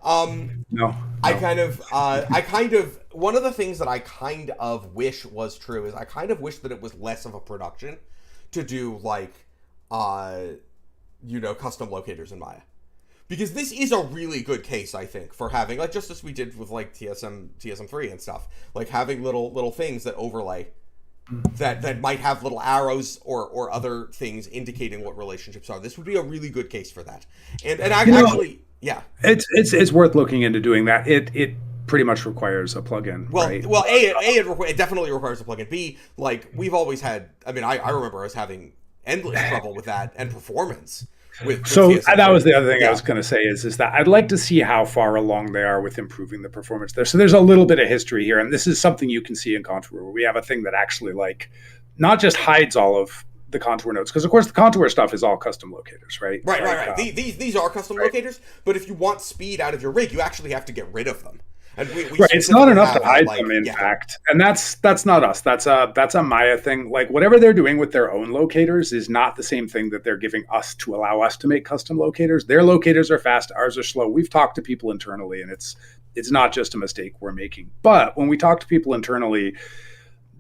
No. I kind of one of the things that I kind of wish was true is I kind of wish that it was less of a production to do like custom locators in Maya. Because this is a really good case, I think, for having like just as we did with like TSM3 and stuff, like having little things that overlay that might have little arrows or other things indicating what relationships are. This would be a really good case for that. And actually, yeah. It's worth looking into doing that. It pretty much requires a plugin, right? Well, it definitely requires a plugin. B, like we've always had. I mean, I remember us having endless trouble with that and performance. So TSM3. that was the other thing Yeah. I was going to say is that I'd like to see how far along they are with improving the performance there. So there's a little bit of history here, and this is something you can see in Contour, where we have a thing that actually like not just hides all of the contour nodes, because of course the contour stuff is all custom locators, right? Right. These are custom locators, but if you want speed out of your rig, you actually have to get rid of them. And we right, it's not enough to hide like, them, in fact, and that's not us. That's a Maya thing. Like whatever they're doing with their own locators is not the same thing that they're giving us to allow us to make custom locators. Their locators are fast, ours are slow. We've talked to people internally, and it's not just a mistake we're making. But when we talk to people internally,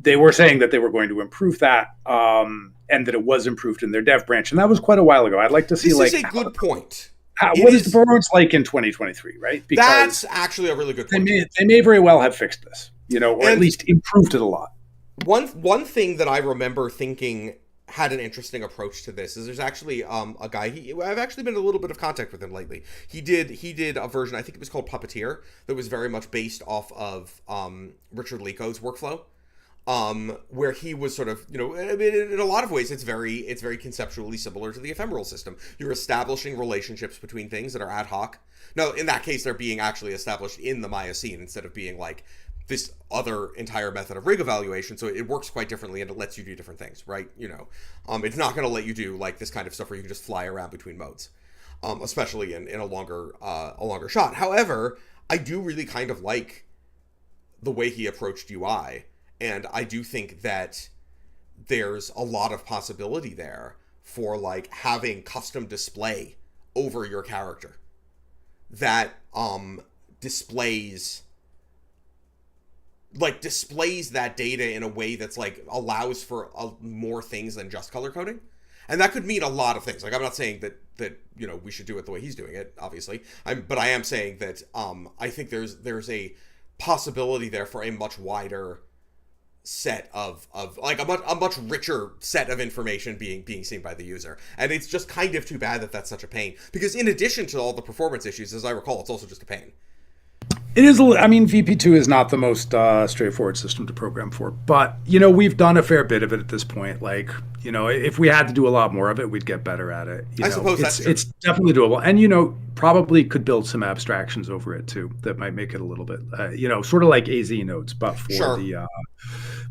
they were saying that they were going to improve that, and that it was improved in their dev branch, and that was quite a while ago. I'd like to see this like is a good point. What is the performance like in 2023, right? Because that's actually a really good point. They may very well have fixed this, or at least improved it a lot. One thing that I remember thinking had an interesting approach to this is there's actually a guy I've actually been in a little bit of contact with him lately. He did a version, I think it was called Puppeteer, that was very much based off of Richard Leaco's workflow. Where he was sort of, in a lot of ways, it's very conceptually similar to the ephemeral system. You're establishing relationships between things that are ad hoc. No, in that case, they're being actually established in the Maya scene instead of being like this other entire method of rig evaluation. So it works quite differently and it lets you do different things, right? It's not going to let you do like this kind of stuff where you can just fly around between modes, especially in a longer shot. However, I do really kind of like the way he approached UI. And I do think that there's a lot of possibility there for like having custom display over your character that displays that data in a way that's like allows for more things than just color coding. And that could mean a lot of things. Like I'm not saying that we should do it the way he's doing it, obviously. But I am saying that I think there's a possibility there for a much wider set of like a much richer set of information being seen by the user. And it's just kind of too bad that that's such a pain, because in addition to all the performance issues, as I recall, it's also just a pain. It is. I mean, VP2 is not the most straightforward system to program for, but we've done a fair bit of it at this point. Like, if we had to do a lot more of it, we'd get better at it. I suppose that's true. It's definitely doable, and probably could build some abstractions over it too that might make it a little bit, sort of like AZ nodes, but for Sure. the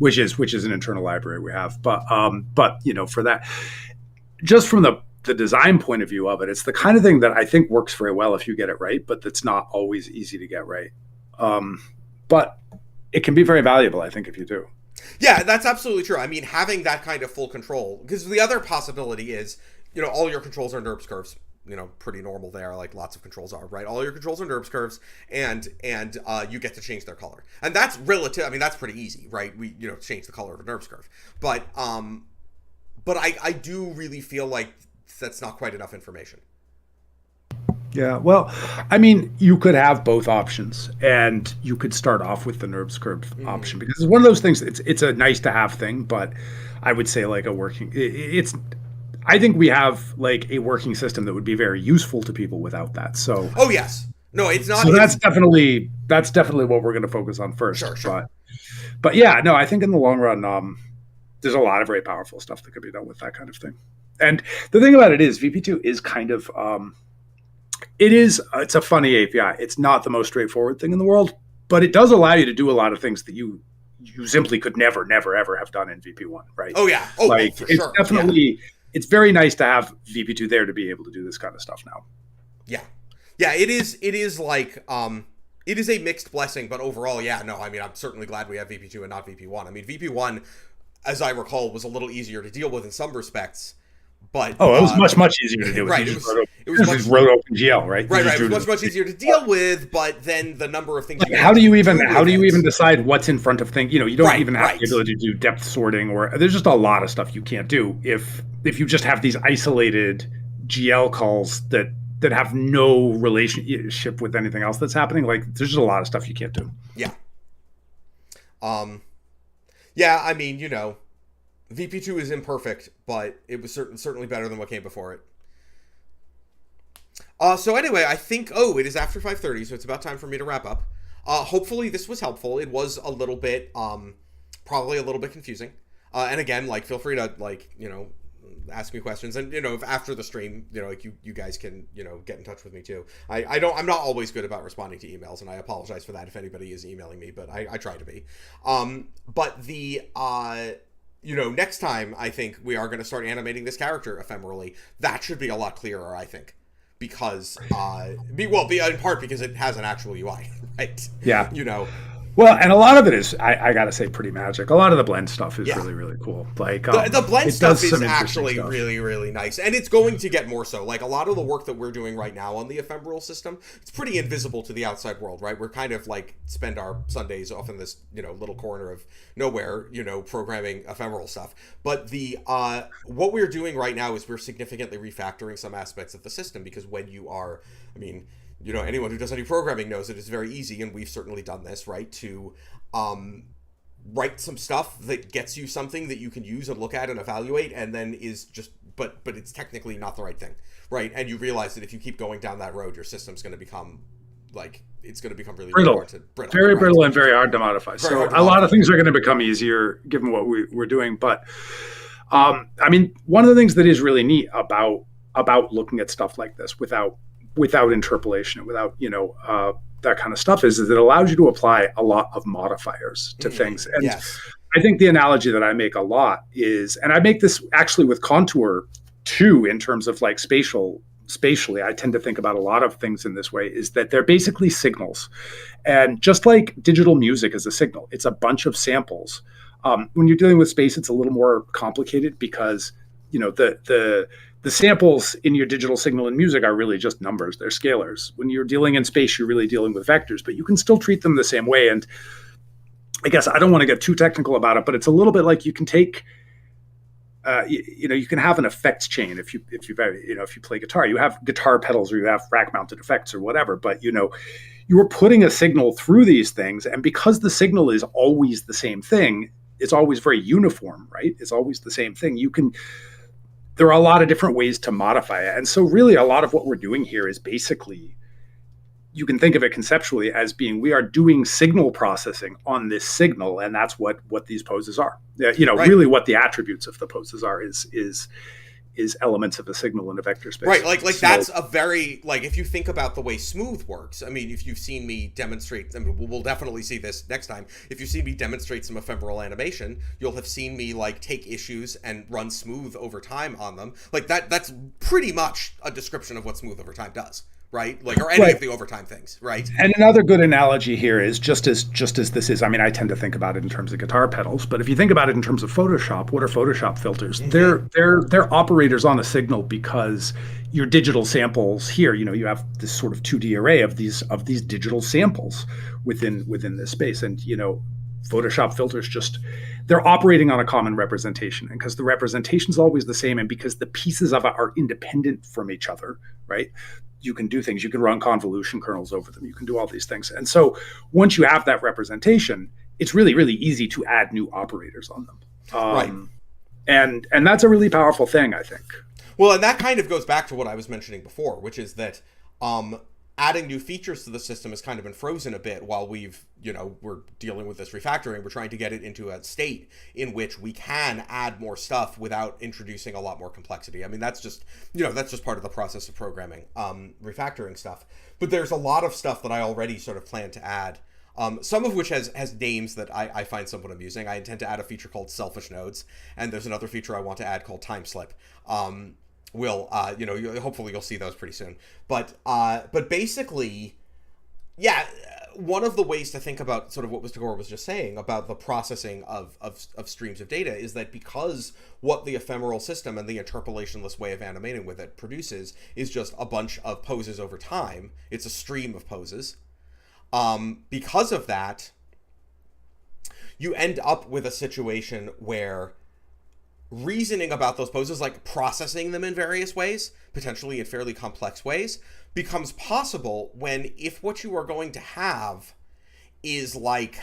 which is an internal library we have, but for that, just from the design point of view of it, it's the kind of thing that I think works very well if you get it right, but that's not always easy to get right. But it can be very valuable, I think, if you do. Yeah, that's absolutely true. I mean, having that kind of full control, because the other possibility is, all your controls are NURBS curves. Pretty normal there, like lots of controls are, right? All your controls are NURBS curves, and you get to change their color, and that's relative. I mean, that's pretty easy, right? We change the color of a NURBS curve, but I do really feel like that's not quite enough information. Yeah, well, I mean, you could have both options, and you could start off with the NURBS curve option, because it's one of those things. It's a nice to have thing, but I would say like I think we have like a working system that would be very useful to people without that. So, oh yes, no, it's not. So that's definitely what we're going to focus on first. Sure. But yeah, no, I think in the long run, there's a lot of very powerful stuff that could be done with that kind of thing. And the thing about it is, VP2 is kind of it's a funny API. It's not the most straightforward thing in the world, but it does allow you to do a lot of things that you simply could never ever have done in VP1, right? Oh yeah, like for it's sure. Definitely. Yeah. It's very nice to have VP2 there to be able to do this kind of stuff now. Yeah, it is like it is a mixed blessing, but overall, yeah, no, I mean, I'm certainly glad we have VP2 and not VP1. I mean, VP1, as I recall, was a little easier to deal with in some respects, but it was much easier to deal with. Right, it was wrote OpenGL, right? Right. It was much easier to deal with, but then the number of things. Like, how do you even decide what's in front of things? You don't even have the ability to do depth sorting, or there's just a lot of stuff you can't do if you just have these isolated GL calls that have no relationship with anything else that's happening. Like, there's just a lot of stuff you can't do. Yeah. Yeah, I mean, VP2 is imperfect, but it was certainly better than what came before it. So anyway, I think, it is after 5:30, so it's about time for me to wrap up. Hopefully this was helpful. It was a little bit, probably a little bit confusing. And again, like, feel free to, like, ask me questions, and if after the stream, like you guys can get in touch with me too. I'm not always good about responding to emails, and I apologize for that if anybody is emailing me, but I try to be. But the next time I think we are going to start animating this character ephemerally. That should be a lot clearer, I think, because in part because it has an actual UI, right? Yeah. Well, and a lot of it is, I gotta say, pretty magic. A lot of the blend stuff is really, really cool. Like the blend stuff is actually really, really nice, and it's going to get more so. Like, a lot of the work that we're doing right now on the ephemeral system, it's pretty invisible to the outside world, right? We're kind of like spend our Sundays off in this little corner of nowhere, programming ephemeral stuff. But the what we're doing right now is we're significantly refactoring some aspects of the system, because when you are, I mean, anyone who does any programming knows that it's very easy, and we've certainly done this, right, to write some stuff that gets you something that you can use and look at and evaluate, and then is just, but it's technically not the right thing, right? And you realize that if you keep going down that road, your system's going to become, like, it's going to become really brittle. Very right? Brittle and very hard to modify. So a lot of things are going to become easier given what we're doing. But I mean, one of the things that is really neat about looking at stuff like this without interpolation, without that kind of stuff, is that it allows you to apply a lot of modifiers to things. And yes. I think the analogy that I make a lot is, and I make this actually with Contour too, in terms of like spatially, I tend to think about a lot of things in this way, is that they're basically signals. And just like digital music is a signal, it's a bunch of samples. When you're dealing with space, it's a little more complicated, because the samples in your digital signal and music are really just numbers. They're scalars. When you're dealing in space, you're really dealing with vectors, but you can still treat them the same way. And I guess I don't want to get too technical about it, but it's a little bit like you can take, you can have an effects chain. If you play guitar, you have guitar pedals, or you have rack mounted effects or whatever, but you are putting a signal through these things. And because the signal is always the same thing, it's always very uniform, right? It's always the same thing. There are a lot of different ways to modify it. And so really a lot of what we're doing here is basically you can think of it conceptually as being, we are doing signal processing on this signal, and that's what these poses are. Right. Really what the attributes of the poses are is elements of a signal in a vector space. Right, like that's a very, like, if you think about the way smooth works, I mean, if you've seen me demonstrate, I mean, we'll definitely see this next time. If you see me demonstrate some ephemeral animation, you'll have seen me, like, take issues and run smooth over time on them. Like, that's pretty much a description of what smooth over time does. Right, like, or any of the overtime things, right? And another good analogy here is just as this is. I mean, I tend to think about it in terms of guitar pedals, but if you think about it in terms of Photoshop, what are Photoshop filters? They're operators on a signal, because your digital samples here, you have this sort of 2D array of these digital samples within this space, and Photoshop filters they're operating on a common representation, and because the representation is always the same, and because the pieces of it are independent from each other, right? You can do things. You can run convolution kernels over them. You can do all these things. And so once you have that representation, it's really, really easy to add new operators on them. Right. And that's a really powerful thing, I think. Well, and that kind of goes back to what I was mentioning before, which is that adding new features to the system has kind of been frozen a bit while we're dealing with this refactoring. We're trying to get it into a state in which we can add more stuff without introducing a lot more complexity. I mean, that's just part of the process of programming, refactoring stuff. But there's a lot of stuff that I already sort of plan to add, some of which has names that I find somewhat amusing. I intend to add a feature called selfish nodes, and there's another feature I want to add called time slip. Hopefully you'll see those pretty soon. But basically, yeah, one of the ways to think about sort of what Mr. Gore was just saying about the processing of streams of data is that because what the ephemeral system and the interpolationless way of animating with it produces is just a bunch of poses over time, it's a stream of poses. Because of that, you end up with a situation where reasoning about those poses, like processing them in various ways, potentially in fairly complex ways, becomes possible if what you are going to have is like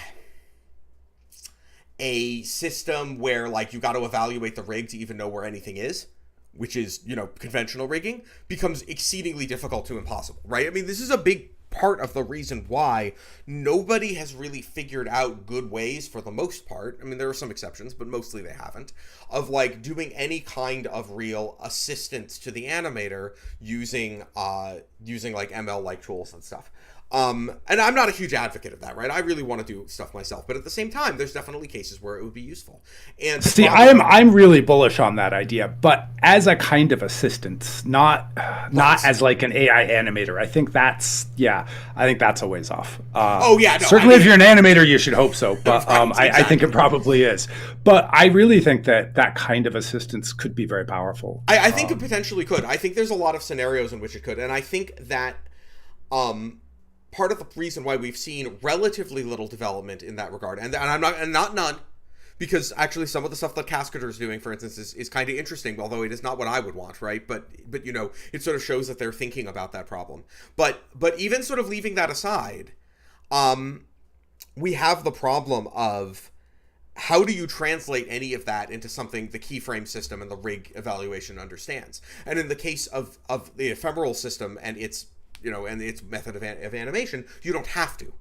a system where, like, you got to evaluate the rig to even know where anything is, which is, conventional rigging, becomes exceedingly difficult to impossible, right? I mean, this is a big part of the reason why nobody has really figured out good ways, for the most part, I mean, there are some exceptions, but mostly they haven't, of like doing any kind of real assistance to the animator using like ML like tools and stuff. And I'm not a huge advocate of that, right? I really want to do stuff myself, but at the same time, there's definitely cases where it would be useful. And see, I'm really bullish on that idea, but as a kind of assistance, not as like an AI animator. I think that's a ways off. Certainly, if you're an animator, you should hope so. But exactly. I think it probably is. But I really think that kind of assistance could be very powerful. I think it potentially could. I think there's a lot of scenarios in which it could, and I think that part of the reason why we've seen relatively little development in that regard, and not none, because actually some of the stuff that Cascader is doing, for instance, is kind of interesting, although it is not what I would want, right? But it sort of shows that they're thinking about that problem. But even sort of leaving that aside, we have the problem of how do you translate any of that into something the keyframe system and the rig evaluation understands? And in the case of the ephemeral system and its method of animation, you don't have to.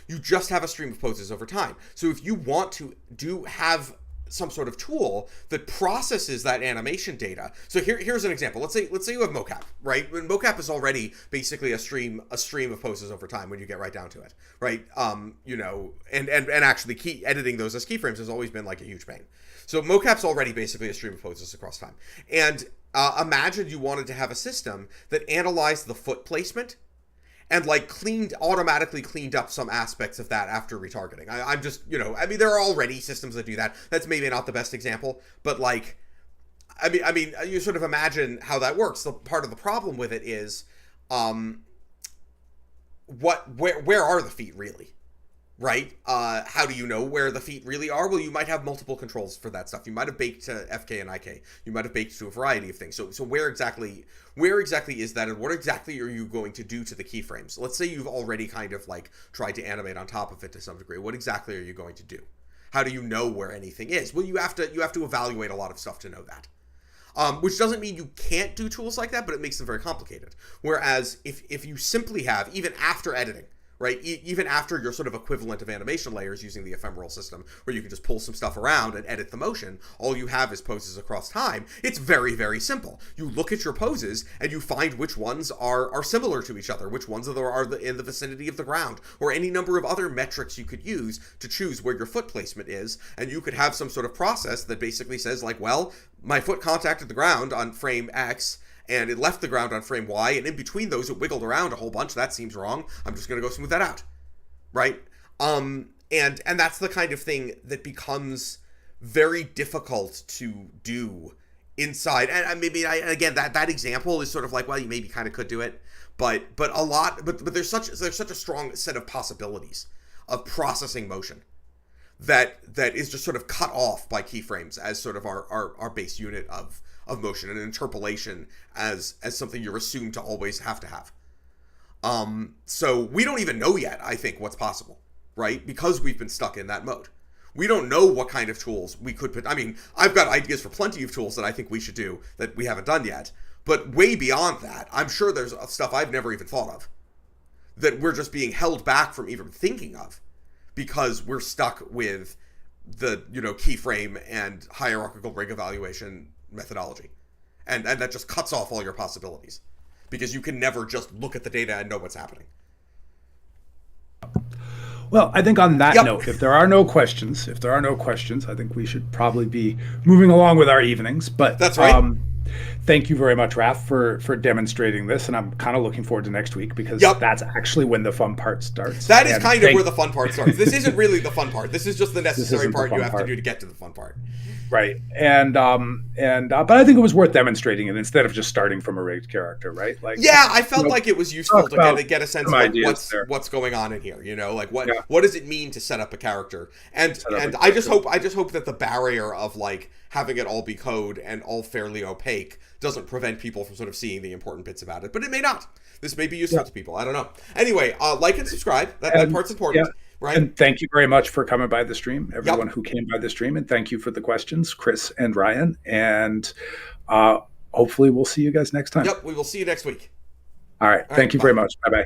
You just have a stream of poses over time. So if you want to have some sort of tool that processes that animation data. So here's an example. Let's say you have mocap, right? When mocap is already basically a stream of poses over time when you get right down to it, right? And actually editing those as keyframes has always been like a huge pain. So mocap's already basically a stream of poses across time. And imagine you wanted to have a system that analyzed the foot placement and like automatically cleaned up some aspects of that after retargeting. I'm just, there are already systems that do that. That's maybe not the best example, but like, I mean, you sort of imagine how that works. The part of the problem with it is, where are the feet really? Right? How do you know where the feet really are? Well, you might have multiple controls for that stuff. You might have baked to FK and IK. You might have baked to a variety of things. So where exactly is that, and what exactly are you going to do to the keyframes? Let's say you've already kind of like tried to animate on top of it to some degree. What exactly are you going to do? How do you know where anything is? Well, you have to evaluate a lot of stuff to know that. Which doesn't mean you can't do tools like that, but it makes them very complicated. Whereas if you simply have, even after editing, right, even after your sort of equivalent of animation layers using the ephemeral system, where you can just pull some stuff around and edit the motion, all you have is poses across time, it's very, very simple. You look at your poses and you find which ones are similar to each other, which ones are in the vicinity of the ground, or any number of other metrics you could use to choose where your foot placement is, and you could have some sort of process that basically says, like, well, my foot contacted the ground on frame X, and it left the ground on frame Y, and in between those it wiggled around a whole bunch. That seems wrong. I'm just going to go smooth that out, right? And that's the kind of thing that becomes very difficult to do inside. And maybe again that example is sort of like, well, you maybe kind of could do it, but there's such a strong set of possibilities of processing motion that is just sort of cut off by keyframes as sort of our base unit of motion, and interpolation as something you're assumed to always have to have. So we don't even know yet, I think, what's possible, right? Because we've been stuck in that mode. We don't know what kind of tools we could put. I mean, I've got ideas for plenty of tools that I think we should do that we haven't done yet. But way beyond that, I'm sure there's stuff I've never even thought of that we're just being held back from even thinking of because we're stuck with the, keyframe and hierarchical rig evaluation methodology. And that just cuts off all your possibilities because you can never just look at the data and know what's happening. Well, I think on that note, if there are no questions, I think we should probably be moving along with our evenings. But that's right. Thank you very much, Raph, for demonstrating this. And I'm kind of looking forward to next week because that's actually when the fun part starts. That is kind of where the fun part starts. This isn't really the fun part. This is just the necessary part you have to do to get to the fun part. Right. But I think it was worth demonstrating it instead of just starting from a rigged character, right? Like, I felt like it was useful to get a sense of what's going on in here, like what does it mean to set up a character? And I just hope that the barrier of like having it all be code and all fairly opaque doesn't prevent people from sort of seeing the important bits about it. But it may not. This may be useful to people. I don't know. Anyway, like and subscribe. That part's important. Yeah. Right. And thank you very much for coming by the stream, everyone who came by the stream. And thank you for the questions, Chris and Ryan. And hopefully we'll see you guys next time. Yep, we will see you next week. All right. Thank you very much. Bye-bye.